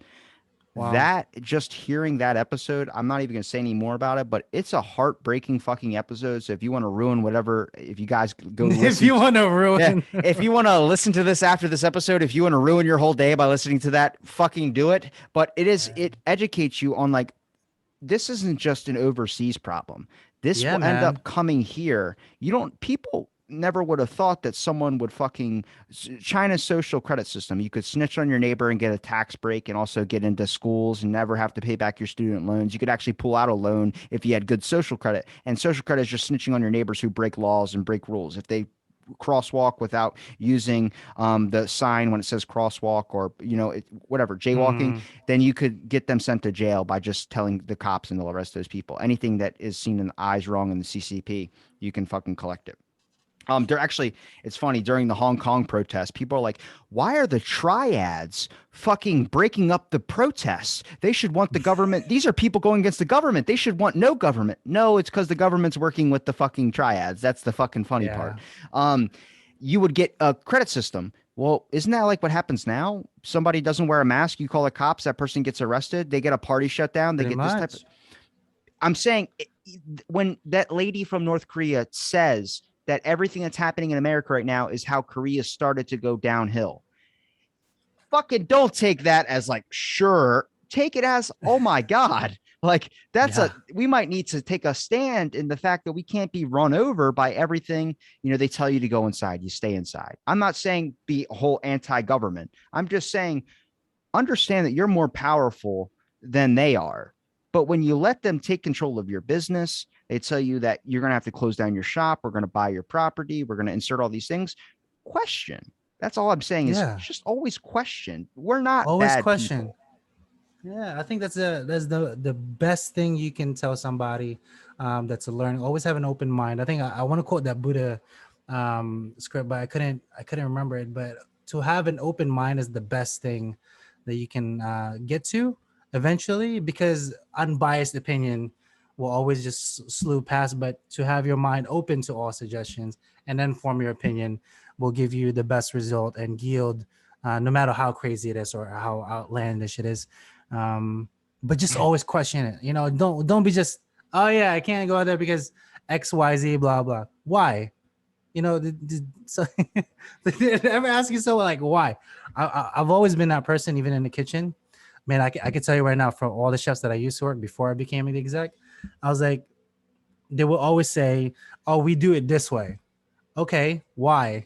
Wow. That just hearing that episode, I'm not even going to say any more about it, but it's a heartbreaking fucking episode. So if you want to ruin whatever, if you guys go If listen, you want to yeah, ruin, if you want to listen to this after this episode, if you want to ruin your whole day by listening to that, fucking do it. But it educates you on like, this isn't just an overseas problem. This yeah, will end man. up coming here. You don't, people never would have thought that someone would fucking China's social credit system. You could snitch on your neighbor and get a tax break and also get into schools and never have to pay back your student loans. You could actually pull out a loan if you had good social credit. And social credit is just snitching on your neighbors who break laws and break rules. If they crosswalk without using the sign when it says crosswalk, or whatever, jaywalking, Hmm. then you could get them sent to jail by just telling the cops and the rest of those people anything that is seen in the eyes wrong in the CCP. You can fucking collect it. They're actually, it's funny, during the Hong Kong protests, people are like, why are the triads fucking breaking up the protests? They should want the government. These are people going against the government. They should want no government. No, it's because the government's working with the fucking triads. That's the fucking funny part. Yeah. Um, you would get a credit system. Well, isn't that like what happens now? Somebody doesn't wear a mask, you call the cops, that person gets arrested, they get a party shut down, they Pretty get this type of. much. I'm saying when that lady from North Korea says that everything that's happening in America right now is how Korea started to go downhill, fucking don't take that as like, sure. Take it as, oh my God. Like Yeah. we might need to take a stand in the fact that we can't be run over by everything. They tell you to go inside, you stay inside. I'm not saying be a whole anti-government. I'm just saying, understand that you're more powerful than they are. But when you let them take control of your business, they tell you that you're going to have to close down your shop. We're going to buy your property. We're going to insert all these things. Question. That's all I'm saying is Yeah. just always question. We're not Always bad question. people. Yeah, I think that's the best thing you can tell somebody that's a learning. Always have an open mind. I think I want to quote that Buddha script, but I couldn't remember it. But to have an open mind is the best thing that you can get to eventually, because unbiased opinion will always just slew past. But to have your mind open to all suggestions and then form your opinion will give you the best result and yield, no matter how crazy it is or how outlandish it is. But just always question it. Don't be just, oh yeah, I can't go there because XYZ blah blah. Why? So they ever ask you so, like, why? I've always been that person, even in the kitchen. Man, I can tell you right now, for all the chefs that I used to work before I became an exec, I was like, they will always say, "Oh, we do it this way." Okay, why?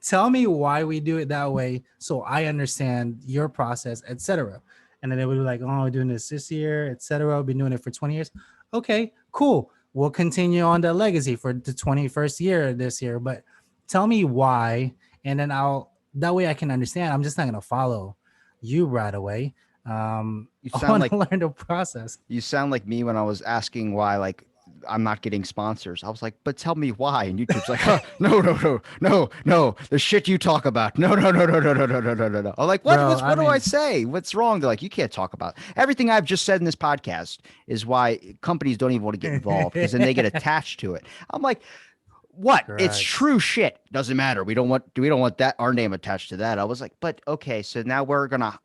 Tell me why we do it that way so I understand your process, etc. And then they would be like, oh, we're doing this year, etc. We've been doing it for 20 years. Okay, cool. We'll continue on the legacy for the 21st year this year, but tell me why, and then that way I can understand. I'm just not gonna follow you right away. You I sound want like to learn the process. you sound like me when I was asking why, like, I'm not getting sponsors. I was like, but tell me why. And YouTube's like, huh, no, no, no, no, no. The shit you talk about. No, no, no, no, no, no, no, no, no, no, no. I'm like, what? Bro, I What do I mean, say? What's wrong? They're like, you can't talk about everything I've just said in this podcast is why companies don't even want to get involved because then they get attached to it. I'm like, what? It's correct. true shit. Doesn't matter. We don't want that our name attached to that. I was like, but okay, so now we're gonna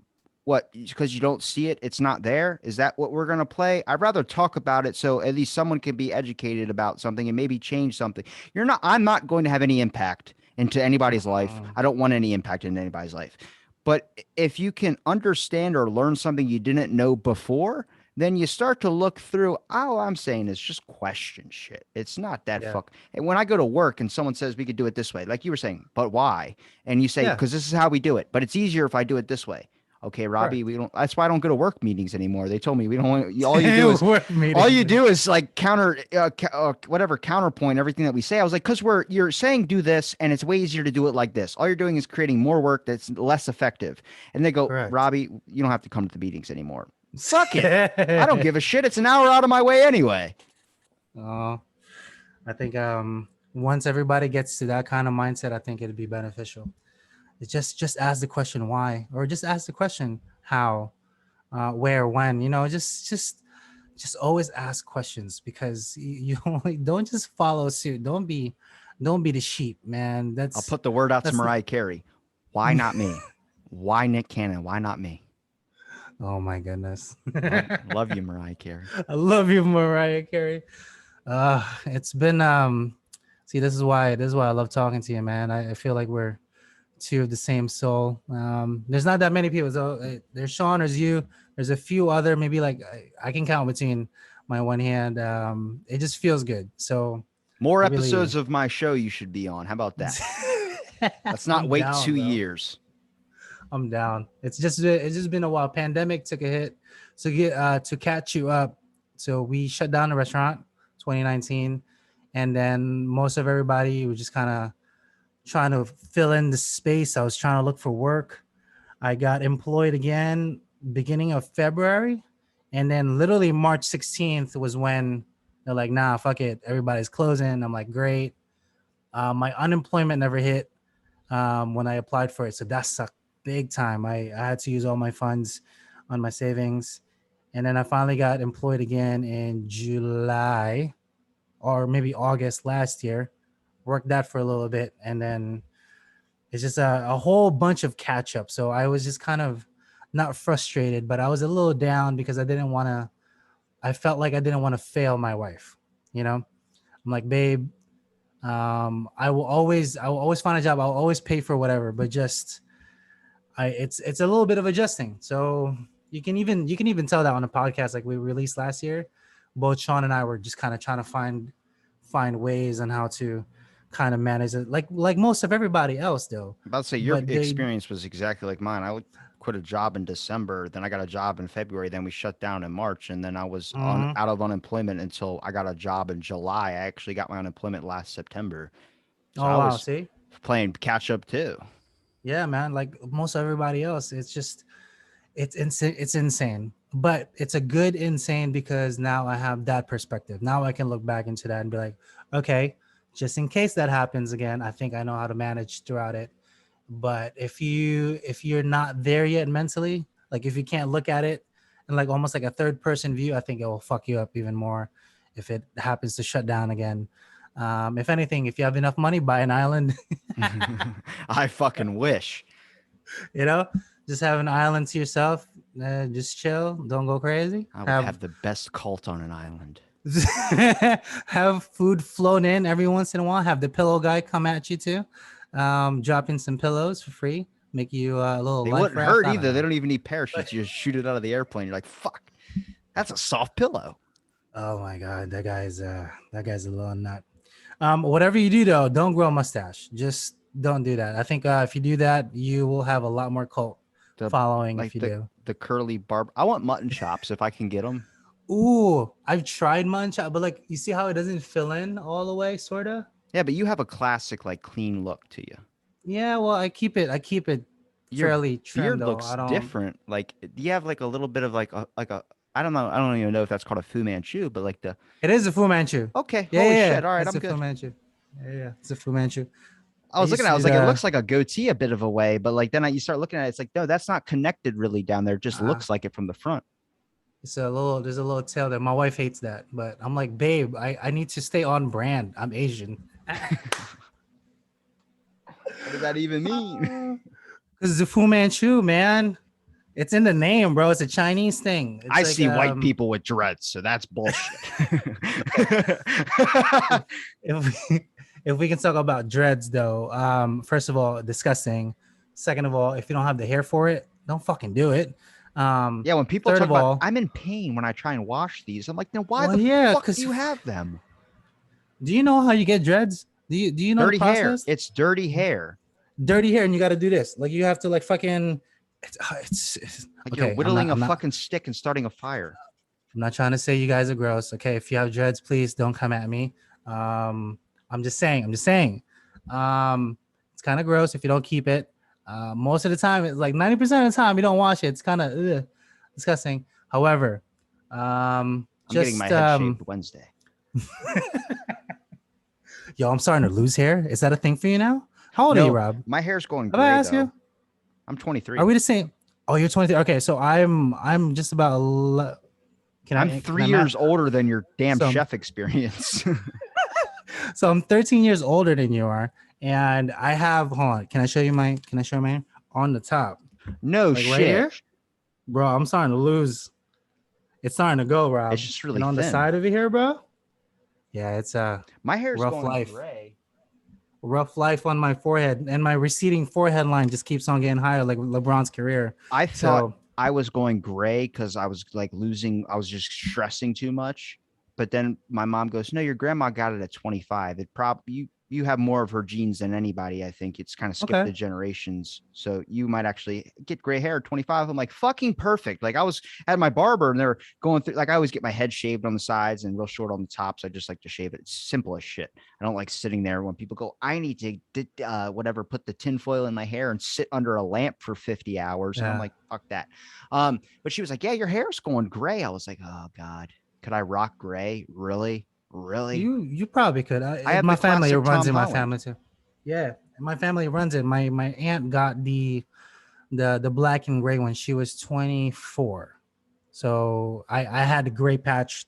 what because you don't see it, it's not there. Is that what we're gonna play? I'd rather talk about it so at least someone can be educated about something and maybe change something. I'm not going to have any impact into anybody's life. Mhm. I don't want any impact in anybody's life. But if you can understand or learn something you didn't know before, then you start to look through. All I'm saying is just question shit. It's not that Yeah. fuck. And when I go to work and someone says we could do it this way, like you were saying, but why? And you say, Yeah. because this is how we do it, but it's easier if I do it this way. Okay, Robbie, Correct. we don't. That's why I don't go to work meetings anymore. They told me we don't want. Work All meetings. you do is like whatever counterpoint everything that we say. I was like, because you're saying do this, and it's way easier to do it like this. All you're doing is creating more work that's less effective. And they go, Correct. Robbie, you don't have to come to the meetings anymore. Fuck it. I don't give a shit. It's an hour out of my way anyway. uh, I think once everybody gets to that kind of mindset, I think it'd be beneficial. It's just ask the question why, or just ask the question how, where, when. Just always ask questions because you only don't just follow suit. Don't be the sheep, man. I'll put the word out to That's Mariah Carey. Why not me? Why Nick Cannon? Why not me? oh my goodness. Love you, Mariah Carey. I love you, Mariah Carey. It's been see, this is why I love talking to you, man. I feel like we're two of the same soul. There's not that many people. So there's Sean, there's you, there's a few other, maybe like I can count between my one hand. It just feels good. So More I episodes really of my show you should be on. How about that? Let's not I'm wait down, two bro. years. I'm down. It's just been a while. Pandemic took a hit to catch you up. So we shut down the restaurant 2019, and then most of everybody was just kind of trying to fill in the space. I was trying to look for work. I got employed again beginning of February, and then literally March 16th was when they're like, "Nah, fuck it, everybody's closing." I'm like, "Great." My unemployment never hit when I applied for it, so that sucked big time. I had to use all my funds on my savings, and then I finally got employed again in July or maybe August last year. Worked that for a little bit, and then it's just a whole bunch of catch up. So I was just kind of not frustrated, but I was a little down because I didn't want to. I felt like I didn't want to fail my wife. I'm like, babe, I will always find a job. I'll always pay for whatever, but just it's a little bit of adjusting. So you can even tell that on a podcast like we released last year. Both Sean and I were just kind of trying to find ways on how to kind of manage it, like most of everybody else, though. I'm about to say your But they, experience was exactly like mine. I would quit a job in December, then I got a job in February, then we shut down in March, and then I was on Mhm. out of unemployment until I got a job in July. I actually got my unemployment last September, so Oh I wow, was see, playing catch up too. yeah, man. Like most of everybody else, it's insane, but it's a good insane because now I have that perspective. Now I can look back into that and be like, okay, just in case that happens again, I think I know how to manage throughout it. But if you're not there yet mentally, like if you can't look at it and like almost like a third person view, I think it will fuck you up even more if it happens to shut down again. If anything, if you have enough money, buy an island. I fucking wish. you know, just have an island to yourself. Just chill. Don't go crazy. I would Have have the best cult on an island. have food flown in every once in a while. Have the pillow guy come at you too. Drop in some pillows for free. Make you a little They life wouldn't raft. hurt I don't either. They know. don't even need parachutes. You just shoot it out of the airplane. You're like, fuck, that's a soft pillow. Oh my god, that guy's a little nut. Whatever you do though, don't grow a mustache. Just don't do that. I think if you do that, you will have a lot more cult The following if like you do. the curly barb. I want mutton chops if I can get them. Ooh, I've tried munch, but like you see how it doesn't fill in all the way, sorta. Yeah, but you have a classic like clean look to you. Yeah, well, I keep it Your fairly trim beard though. looks I don't. different. Like you have like a little bit of like a I don't know. I don't even know if that's called a Fu Manchu, but like the It is a Fu Manchu. okay, Yeah, holy yeah, yeah. shit. All right, It's I'm a Fu good. Manchu. Yeah, yeah, it's a Fu Manchu. I I was looking used at it, I to was do like, it the. looks like a goatee a bit of a way, but like then you start looking at it, it's like, no, that's not connected really down there. It just Uh, looks like it from the front. it's a little. There's a little tail there. My wife hates that, but I'm like, babe, I need to stay on brand. I'm Asian. What does that even mean? Because the Fu Manchu, man, it's in the name, bro. It's a Chinese thing. It's I like see white people with dreads, so that's bullshit. if we, if we can talk about dreads though, first of all, disgusting. Second of all, if you don't have the hair for it, don't fucking do it. Yeah, when people Third talk of about all, I'm in pain when I try and wash these, I'm like, now why well, the yeah, fuck do because you have them? do you know how you get dreads? Do you know the Dirty hair. process? It's dirty hair. Dirty hair, and you got to do this. Like you have to like fucking. It's Like you're okay. I'm not. whittling a I'm not. fucking stick and starting a fire. I'm not trying to say you guys are gross. Okay, if you have dreads, please don't come at me. I'm just saying. I'm just saying. It's kind of gross if you don't keep it. Most of the time, it's like 90% of the time you don't wash it. It's kind of disgusting. However, I'm getting my just head shaved Wednesday. yo, I'm starting to lose hair. Is that a thing for you now? How old are you, No, Rob? my hair's going Have I gray asked though. you? I'm 23. Are we the same? Oh, you're 23. Okay, so I'm just about. Can I'm I can 3 I years math? older than your damn So chef experience. so I'm 13 years older than you are, and I have. Hold on. Can I show you my? Can I show mine on the top, No like right shit. here, bro? I'm starting to lose. It's starting to go, Rob. It's just really And on the thin. side over here, bro. Yeah, it's a My hair's rough going life. gray. Rough life on my forehead, and my receding forehead line just keeps on getting higher, like LeBron's career. I thought So I was going gray because I was like losing, I was just stressing too much. But then my mom goes, no, your grandma got it at 25. It probably you have more of her genes than anybody. I think it's kind of skipped okay, the generations. So you might actually get gray hair at 25. I'm like, fucking perfect. Like I was at my barber and they're going through, like I always get my head shaved on the sides and real short on the tops. I just like to shave it. It's simple as shit. I don't like sitting there when people go, I need to whatever, put the tinfoil in my hair and sit under a lamp for 50 hours. And I'm yeah. like, fuck that. But she was like, yeah, your hair's going gray. I was like, oh God, could I rock gray? Really? Really? You probably could. I have My the family, it classic runs Tom in my Holland. family too. Yeah, my family runs it. My aunt got the black and gray when she was 24. So I had the gray patch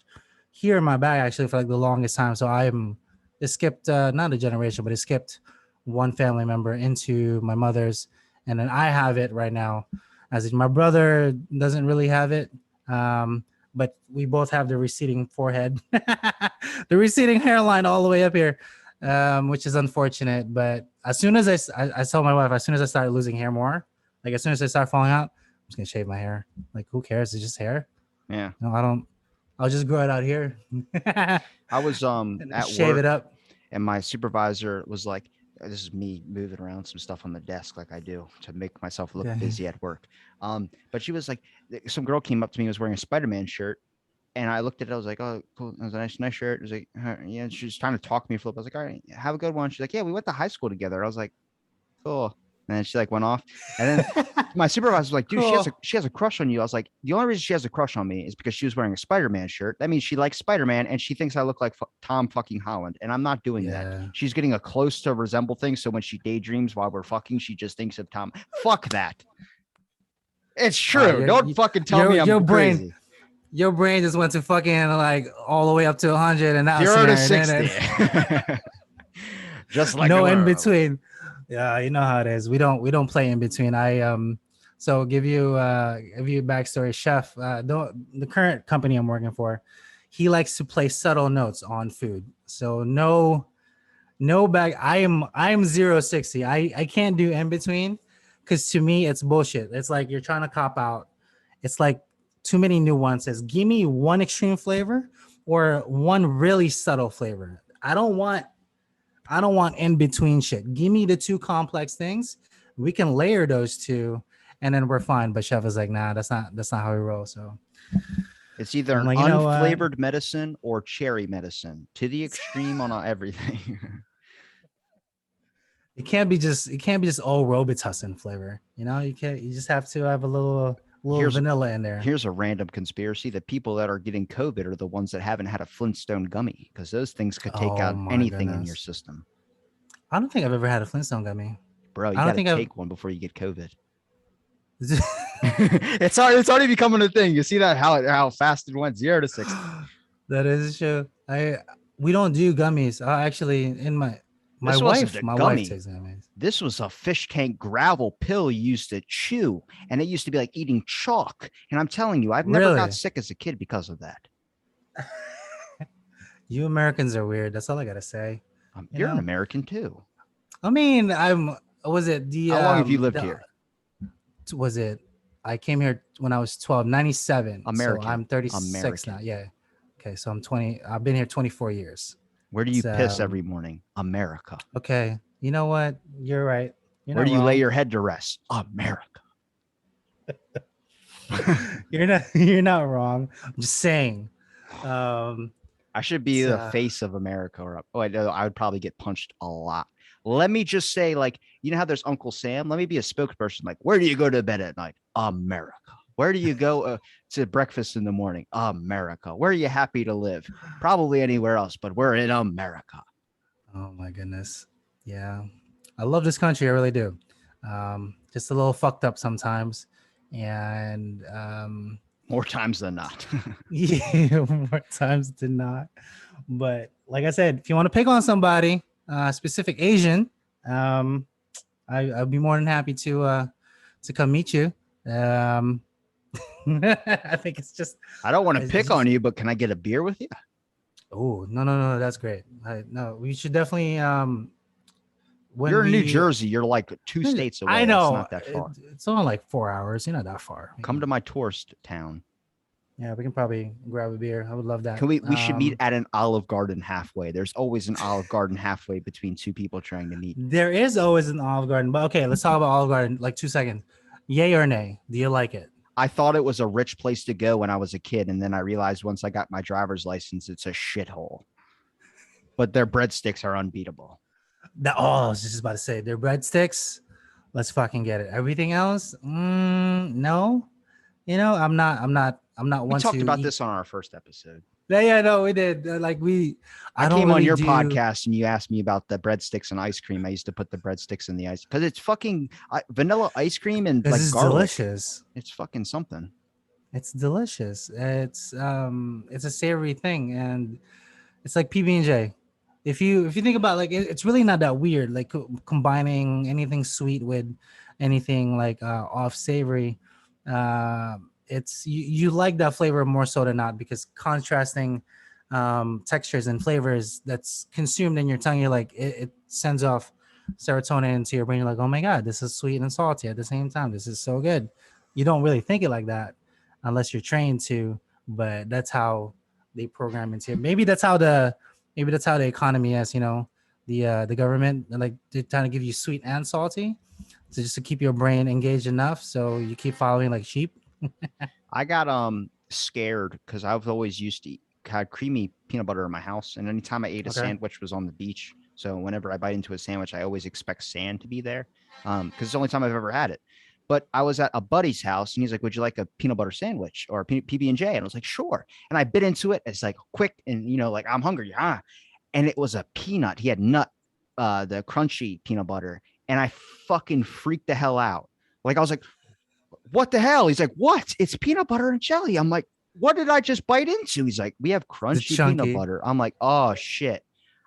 here in my bag actually for like the longest time. So it skipped not a generation, but it skipped one family member into my mother's, and then I have it right now. My brother doesn't really have it. But we both have the receding forehead, the receding hairline all the way up here, which is unfortunate. But as soon as I told my wife, as soon as I started losing hair more, like as soon as I start falling out, I'm just gonna shave my hair. Like who cares? It's just hair. Yeah. No, I don't. I'll just grow it out here and I was then at shave it work up. and my supervisor was like, this is me moving around some stuff on the desk like I do to make myself look Okay. busy at work. But she was like, some girl came up to me, was wearing a Spider-Man shirt. And I looked at it, I was like, oh, cool. It was a nice shirt. It was like, yeah, she was trying to talk me for a little bit. I was like, all right, have a good one. She's like, yeah, we went to high school together. I was like, cool. And then she like went off. And then my supervisor was like, dude, Cool. she has a crush on you. I was like, the only reason she has a crush on me is because she was wearing a Spider-Man shirt. That means she likes Spider-Man and she thinks I look like Tom fucking Holland. And I'm not doing that. Yeah. She's getting a close to resemble thing. So when she daydreams while we're fucking, she just thinks of Tom. Fuck that. It's true. Don't fucking tell me I'm your brain. crazy. Your brain just went to fucking like all the way up to 100 and now 0 to scenario, 60. Just like no the in world. between. Yeah, you know how it is. We don't play in between. So give you a backstory. Chef, the current company I'm working for, he likes to play subtle notes on food. So no bag. I'm 0 60. I can't do in between because to me it's bullshit. It's like you're trying to cop out. It's like too many nuances. Give me one extreme flavor or one really subtle flavor. I don't want in between shit. Give me the two complex things. We can layer those two, and then we're fine. But chef is like, nah, that's not how we roll. So It's either I'm an like, you know what? unflavored medicine or cherry medicine to the extreme on everything. It can't be just all Robitussin flavor. You just have to have a little Here's vanilla in there. here's a random conspiracy. The people that are getting COVID are the ones that haven't had a Flintstone gummy because those things could take Oh out my anything in your goodness. system. I don't think I've ever had a Flintstone gummy. Bro, you I got don't to think I've take one before you get COVID. It's already becoming a thing. You see that how fast it went 0 to 60. That is true. We don't do gummies. Actually, in my This wasn't wife, a my wife gummy. takes gummies. This was a fish tank gravel pill you used to chew, and it used to be like eating chalk. And I'm telling you, I've never got Really? sick as a kid because of that. You Americans are weird. That's all I gotta say. You You're an know. American too. I mean, I'm. Was it How long have you lived here? Was it? I came here when I was 12, 97. So American. I'm 36 American. now. Yeah. Okay. So I'm 20. I've been here 24 years. Where do you It's, piss every morning? America. okay. You know what? You're right. You're Where not do you lay wrong. your head to rest? America. You're not wrong. I'm just saying. Um, I should be it's, the face of America. I would probably get punched a lot. Let me just say, like, you know how there's Uncle Sam? Let me be a spokesperson. Like, where do you go to bed at night? America. Where do you go to breakfast in the morning? America. Where are you happy to live? Probably anywhere else, but we're in America. oh my goodness. Yeah. I love this country. I really do. Just a little fucked up sometimes. And More times than not. yeah, more times than not. But like I said, if you want to pick on somebody, specific Asian, I'd be more than happy to come meet you. I think it's just. I don't want to It's pick just, on you, but can I get a beer with you? oh no, that's great. No, we should definitely. When You're in New we, Jersey. You're like 2 states away. I know It's not that far. it's only like 4 hours. You're not that far. Come to my tourist town. Yeah, we can probably grab a beer. I would love that. Can we should meet at an Olive Garden halfway. There's always an Olive Garden halfway between two people trying to meet. There is always an Olive Garden, but okay, let's talk about Olive Garden. Like 2 seconds. Yay or nay? Do you like it? I thought it was a rich place to go when I was a kid, and then I realized once I got my driver's license, it's a shithole. But their breadsticks are unbeatable. I was just about to say their breadsticks. Let's fucking get it. Everything else, no. I'm not We one talked to about eat. this on our first episode. Yeah, no, we did. I I don't came on really your do. podcast and you asked me about the breadsticks and ice cream. I used to put the breadsticks in the ice because it's fucking vanilla ice cream and This like is garlic. delicious. It's fucking something. It's delicious. It's a savory thing, and it's like PB&J. If you think about it's really not that weird. Like combining anything sweet with anything like off savory. It's you like that flavor more so than not because contrasting textures and flavors that's consumed in your tongue, you're like it sends off serotonin into your brain. You're like, oh my god, this is sweet and salty at the same time. This is so good. You don't really think it like that unless you're trained to, but that's how they program into it. Maybe that's how the economy is, the government, like they're trying to give you sweet and salty to just to keep your brain engaged enough so you keep following like sheep. I got scared because I've always used to had creamy peanut butter in my house, and anytime I ate a Okay. sandwich was on the beach. So whenever I bite into a sandwich, I always expect sand to be there because it's the only time I've ever had it. But I was at a buddy's house, and he's like, "Would you like a peanut butter sandwich or a PB&J?" And I was like, "Sure." And I bit into it. It's like quick, and like I'm hungry, and it was a peanut. He had the crunchy peanut butter, and I fucking freaked the hell out. Like I was like, what the hell? He's like, what? It's peanut butter and jelly. I'm like, what did I just bite into? He's like, we have crunchy chunky. peanut butter. I'm like, oh shit.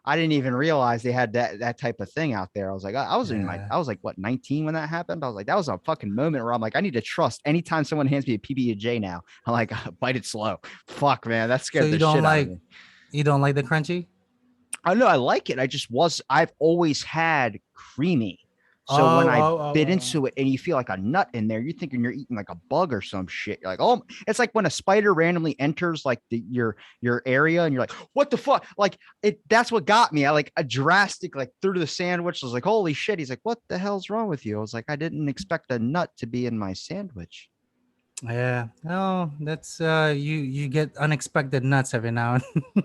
I didn't even realize they had that type of thing out there. I was like, I was Yeah. I was like, what, 19 when that happened? I was like, that was a fucking moment where I'm like, I need to trust anytime someone hands me a PB&J now. I'm like, bite it slow. Fuck, man. That So scared you the don't shit out like of me. you don't like the crunchy? I know I like it. I've always had creamy. So when I bit Oh. into it and you feel like a nut in there, you're thinking you're eating like a bug or some shit. You're like, oh, it's like when a spider randomly enters like your area and you're like, what the fuck? Like that's what got me. I like a drastic like through the sandwich. I was like, holy shit. He's like, what the hell's wrong with you? I was like, I didn't expect a nut to be in my sandwich. Yeah. No, that's you get unexpected nuts every now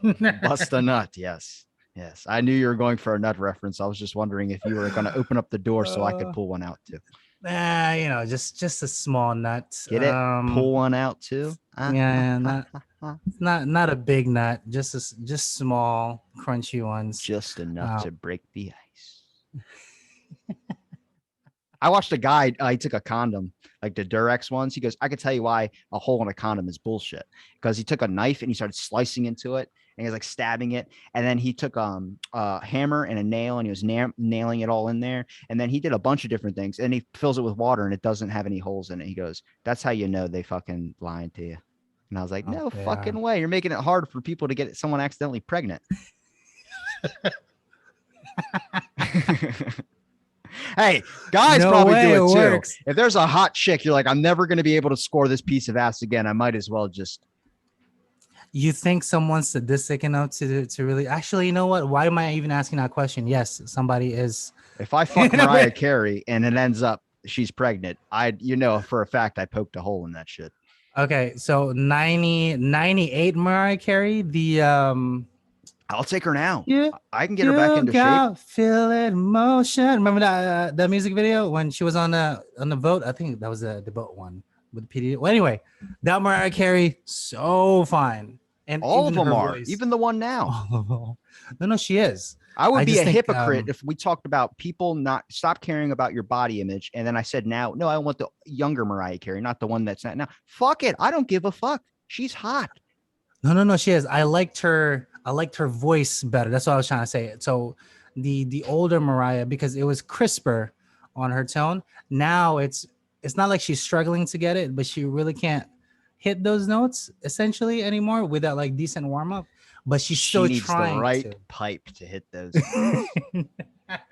and Bust a nut. Yes. Yes. I knew you were going for a nut reference. I was just wondering if you were going to open up the door so I could pull one out too. Just a small nut. Get it? Pull one out too. Yeah, not a big nut, just small, crunchy ones. Just enough to break the ice. I watched a guy, he took a condom, like the Durex ones. He goes, I could tell you why a hole in a condom is bullshit. Because he took a knife and he started slicing into it and he was like stabbing it. And then he took a hammer and a nail and he was nailing it all in there. And then he did a bunch of different things and he fills it with water and it doesn't have any holes in it. He goes, that's how you know they fucking lying to you. And I was like, no fucking way. You're making it hard for people to get someone accidentally pregnant. Hey, guys probably do it too. Works. If there's a hot chick, you're like, I'm never going to be able to score this piece of ass again. I might as well just. You think someone's sadistic enough to really? Actually, you know what? Why am I even asking that question? Yes, somebody is. If I fuck Mariah Carey and it ends up she's pregnant, for a fact I poked a hole in that shit. Okay, so 98 Mariah Carey, I'll take her now. I can get her back into shape. Feel it in motion. Remember that music video when she was on the boat? I think that was the boat one with PD. Well, anyway, that Mariah Carey, so fine. And all of them are, even the one now. No, she is. I would be a hypocrite if we talked about people not stop caring about your body image. And then I said, no, I want the younger Mariah Carey, not the one that's not now. Fuck it. I don't give a fuck. She's hot. No, she is. I liked her voice better. That's what I was trying to say. So the older Mariah, because it was crisper on her tone. Now it's not like she's struggling to get it, but she really can't hit those notes essentially anymore with that like decent warm up. But she's still trying the right pipe to hit those.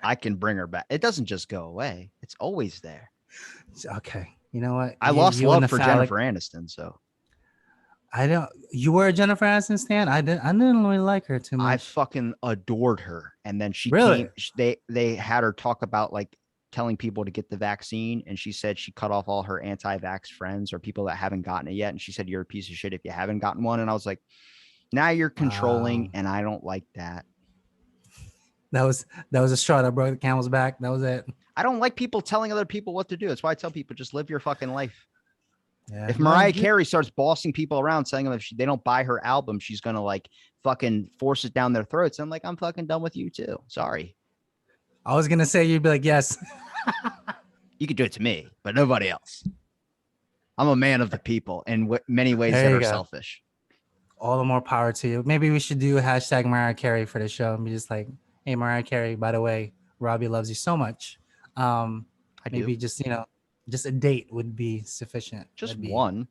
I can bring her back. It doesn't just go away. It's always there. Okay. You know what? I lost love for Jennifer Aniston, so. You were a Jennifer Aniston stan? I didn't really like her too much. I fucking adored her. And then she really they had her talk about like telling people to get the vaccine. And she said she cut off all her anti-vax friends or people that haven't gotten it yet. And she said, you're a piece of shit if you haven't gotten one. And I was like, now you're controlling, and I don't like that. That was a straw that broke the camel's back. That was it. I don't like people telling other people what to do. That's why I tell people just live your fucking life. Yeah. If Mariah Carey starts bossing people around, saying them if they don't buy her album, she's gonna like fucking force it down their throats. I'm like, I'm fucking done with you too. Sorry. I was gonna say you'd be like, yes. You could do it to me, but nobody else. I'm a man of the people in many ways that are selfish. All the more power to you. Maybe we should do a hashtag Mariah Carey for the show and be just like, hey, Mariah Carey, by the way, Robbie loves you so much. Maybe just a date would be sufficient. Just one.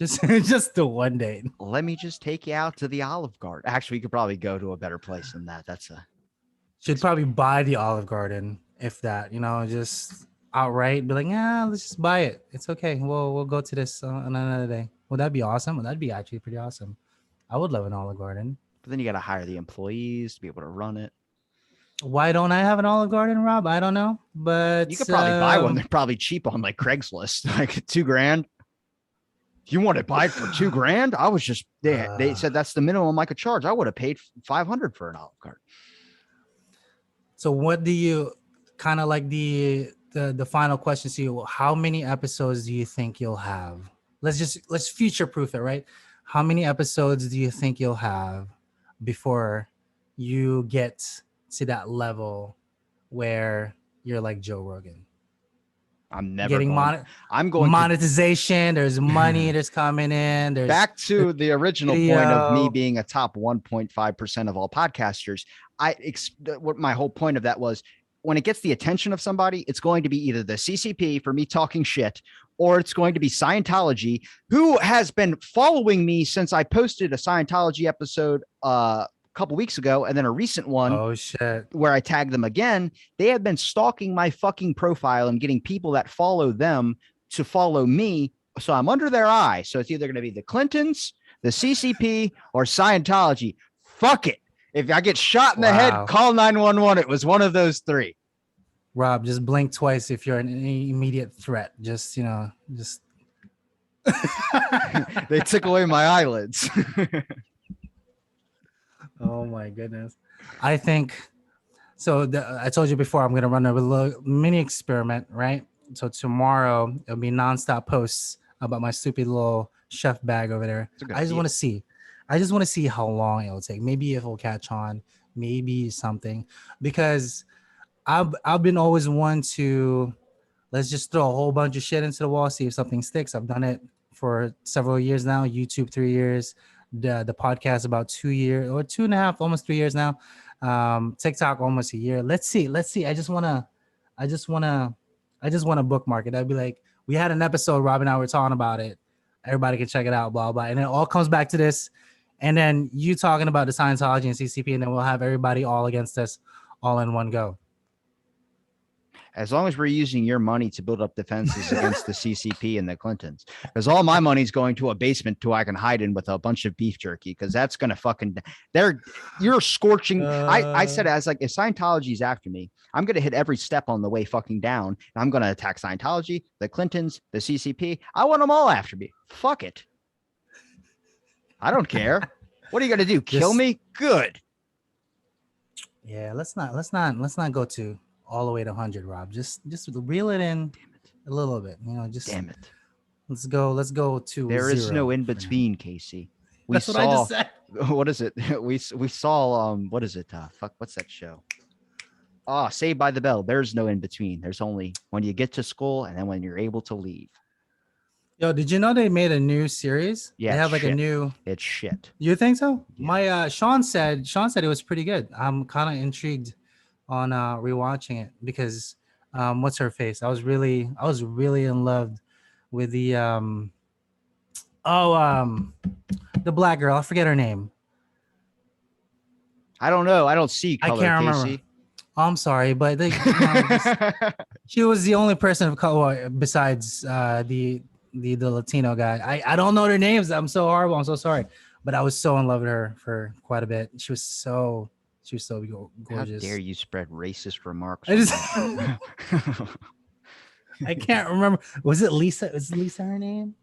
Just the one date. Let me just take you out to the Olive Garden. Actually, we could probably go to a better place than that. Should probably buy the Olive Garden, if that, just outright be like, let's just buy it. It's okay. We'll go to this on another day. Would that be awesome? Well, that'd be actually pretty awesome. I would love an Olive Garden. But then you got to hire the employees to be able to run it. Why don't I have an Olive Garden, Rob? I don't know, but you could probably buy one. They're probably cheap on like Craigslist, like $2,000. If you want to buy it for $2,000, I was just they said that's the minimum I could charge. I would have paid $500 for an Olive Garden. So what do you kind of like the final question to you? How many episodes do you think you'll have? Let's future proof it, right? How many episodes do you think you'll have before you get to that level where you're like Joe Rogan? I'm never getting I'm going monetization. There's money that's coming in. There's back to the original point of me being a top 1.5% of all podcasters. What my whole point of that was, when it gets the attention of somebody, it's going to be either the CCP for me talking shit, or it's going to be Scientology, who has been following me since I posted a Scientology episode couple weeks ago, and then a recent one Oh shit. where I tagged them again. They have been stalking my fucking profile and getting people that follow them to follow me. So I'm under their eye. So it's either going to be the Clintons, the CCP, or Scientology. Fuck it. If I get shot in the head, Wow. call 911. It was one of those three. Rob, just blink twice if you're an immediate threat. Just, you know, just. They took away my eyelids. Oh my goodness. I think so. I told you before, I'm going to run a little mini experiment, right? So tomorrow it'll be nonstop posts about my stupid little chef bag over there. I just want to see. I just want to see how long it'll take. Maybe if it'll catch on, maybe something, because I've been always one to let's just throw a whole bunch of shit into the wall, see if something sticks. I've done it for several years now. YouTube 3 years, the podcast about 2 years or 2.5, almost 3 years now. TikTok almost a year. Let's see. I just wanna bookmark it. I'd be like, we had an episode, Rob and I were talking about it. Everybody can check it out, blah blah. And it all comes back to this. And then you talking about the Scientology and CCP, and then we'll have everybody all against us all in one go. As long as we're using your money to build up defenses against the CCP and the Clintons, because all my money's going to a basement to I can hide in with a bunch of beef jerky, because that's gonna fucking you're scorching. I said, as like, if Scientology's after me, I'm gonna hit every step on the way fucking down, and I'm gonna attack Scientology, the Clintons, the CCP. I want them all after me. Fuck it. I don't care. What are you gonna do? Kill me? Good. Yeah, let's not go to all the way to 100, Rob. Just reel it in a little bit. You know, just damn it. Let's go to There is zero no in between, Casey. That's what I just said. What is it? We saw what is it? Fuck, what's that show? Oh, Saved by the Bell. There's no in between. There's only when you get to school and then when you're able to leave. Yo, did you know they made a new series? Yeah, they have like shit. a new. It's shit. You think so? Yeah. My Sean said it was pretty good. I'm kind of intrigued on rewatching it because what's her face? I was really in love with the the black girl. I forget her name. I don't know. I don't see color, I can't remember. Casey. Oh, I'm sorry, but she was the only person of color besides the Latino guy. I don't know their names. I'm so horrible. I'm so sorry. But I was so in love with her for quite a bit. She was so gorgeous. How dare you spread racist remarks? I can't remember. Was it Lisa? Is Lisa her name?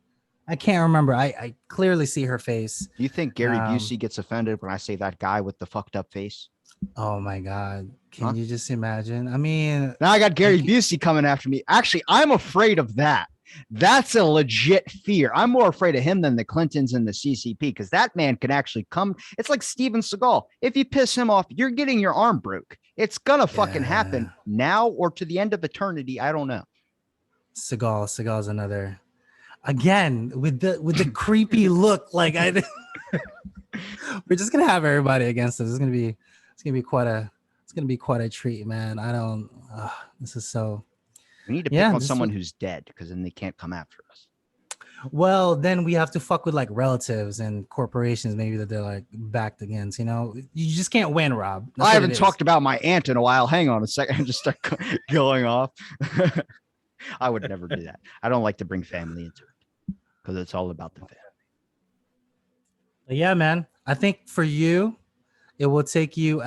I can't remember. I clearly see her face. Do you think Gary Busey gets offended when I say that guy with the fucked up face? Oh my God. Can you just imagine? I mean, now I got Gary Busey coming after me. Actually, I'm afraid of that. That's a legit fear. I'm more afraid of him than the Clintons and the CCP, because that man can actually come. It's like Steven Seagal. If you piss him off, you're getting your arm broke. It's gonna fucking happen now or to the end of eternity. I don't know. Seagal's another. Again, with the creepy look, like we're just gonna have everybody against us. It's gonna be quite a treat, man. This is so. We need to pick on someone who's dead, because then they can't come after us. Well, then we have to fuck with like relatives and corporations, maybe that they're like backed against. You know, you just can't win, Rob. I haven't talked about my aunt in a while. Hang on a second, and just start going off. I would never do that. I don't like to bring family into it, because it's all about the family. But yeah, man. I think for you, it will take you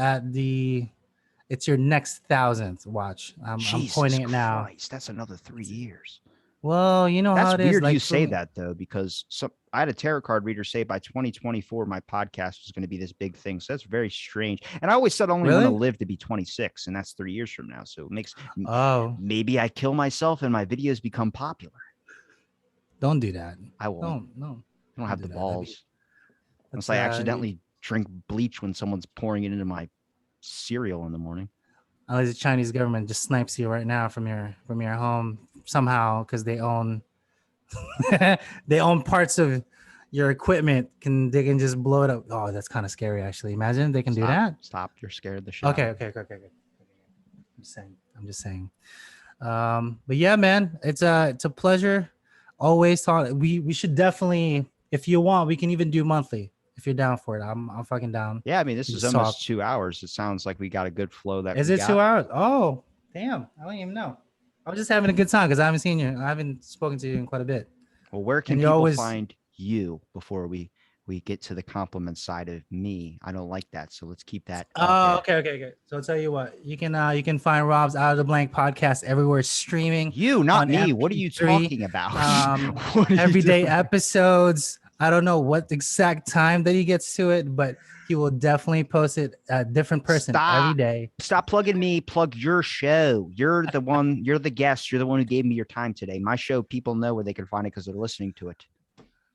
it's your next 1,000th watch. I'm pointing it now. That's another 3 years. Well, you know how it is. That's weird you say that, though, because I had a tarot card reader say by 2024 my podcast was going to be this big thing. So that's very strange. And I always said I only want to live to be 26, and that's 3 years from now. So it makes maybe I kill myself and my videos become popular. Don't do that. I won't. No. I don't have the balls. Unless I accidentally drink bleach when someone's pouring it into my cereal in the morning. Unless the Chinese government just snipes you right now from your home somehow, because they own parts of your equipment. They can just blow it up. Oh, that's kind of scary, actually. Imagine they can do that. Stop! You're scared the shit. Okay. I'm just saying. But yeah, man, it's a pleasure. Always talk. We should definitely, if you want, we can even do monthly. If you're down for it, I'm fucking down. Yeah, I mean, this is Just almost talk. 2 hours. It sounds like we got a good flow that Is we it got. 2 hours? Oh, damn! I don't even know. I was just having a good time because I haven't seen you. I haven't spoken to you in quite a bit. Well, where can And you people always find you before we get to the compliment side of me? I don't like that, so let's keep that off Oh, air. okay. So I'll tell you what, you can find Rob's Out of the Blank podcast everywhere streaming You, not on me. What are you MP3, talking about? What are you everyday doing? episodes. I don't know what exact time that he gets to it, but he will definitely post it a different person every Stop. day. Stop plugging me. Plug your show. You're the one. You're the guest. You're the one who gave me your time today. My show, people know where they can find it because they're listening to it.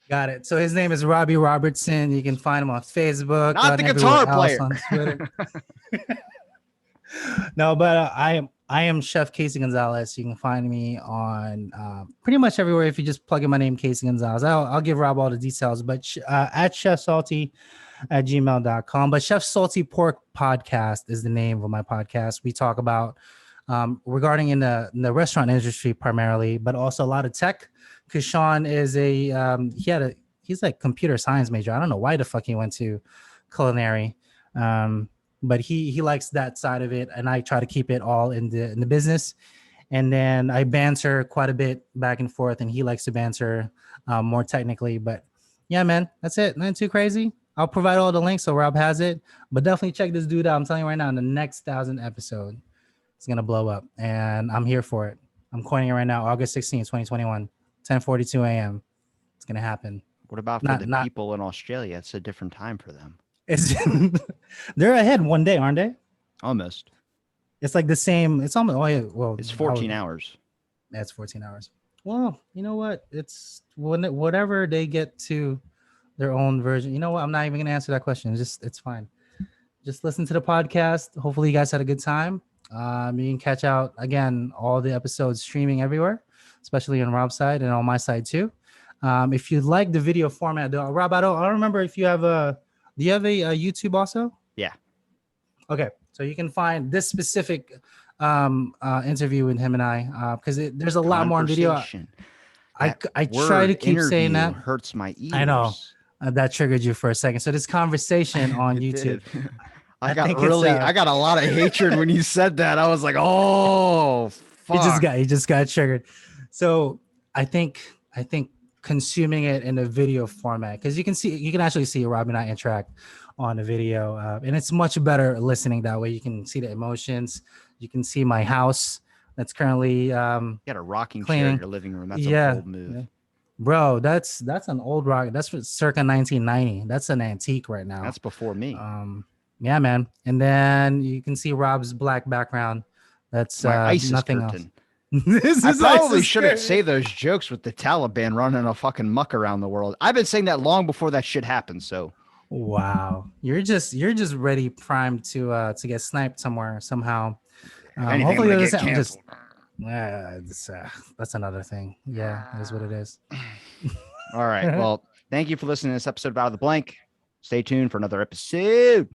Got it. So his name is Robbie Robertson. You can find him on Facebook, Not and the everywhere guitar else player. on Twitter. No, but I am Chef Casey Gonzalez. You can find me on pretty much everywhere if you just plug in my name, Casey Gonzalez. I'll give Rob all the details, but at Chef Salty at gmail.com. But Chef Salty Pork Podcast is the name of my podcast. We talk about regarding in the restaurant industry primarily, but also a lot of tech. Because Sean is he's like computer science major. I don't know why the fuck he went to culinary. But he likes that side of it, and I try to keep it all in the business. And then I banter quite a bit back and forth, and he likes to banter more technically. But yeah, man, that's it. Nothing too crazy. I'll provide all the links so Rob has it. But definitely check this dude out. I'm telling you right now, in the next 1,000 episode, it's gonna blow up, and I'm here for it. I'm coining it right now, August 16, 2021, 10:42 a.m. It's gonna happen. What about for the people in Australia? It's a different time for them. It's they're ahead one day, aren't they? Almost. It's like the same. It's almost. Oh yeah. Well, it's 14 hours. That's 14 hours. Well, you know what? It's whatever they get to their own version. You know what? I'm not even gonna answer that question. It's fine. Just listen to the podcast. Hopefully, you guys had a good time. You can catch out again all the episodes streaming everywhere, especially on Rob's side and on my side too. If you like the video format, though, Rob, I don't remember if you have a. Do you have a YouTube also? Yeah. Okay, so you can find this specific interview with him and I because there's a lot more in video. I try to keep saying that. Hurts my ears. I know that triggered you for a second. So this conversation on YouTube. I got a lot of hatred when you said that. I was like, oh, fuck. He just got triggered. So I think consuming it in a video format, because you can actually see Rob and I interact on a video, and it's much better listening that way. You can see the emotions. You can see my house that's currently you got a rocking chair in your living room. That's a bold move. Yeah. Bro, that's an old rock. That's circa 1990. That's an antique right now. That's before me. Yeah, man. And then you can see Rob's black background. That's nothing else. I probably shouldn't say those jokes with the Taliban running a fucking muck around the world. I've been saying that long before that shit happened. So, wow, you're just ready, primed to get sniped somewhere somehow. Hopefully, that's another thing. Yeah, that is what it is. All right. Well, thank you for listening to this episode of Out of the Blank. Stay tuned for another episode.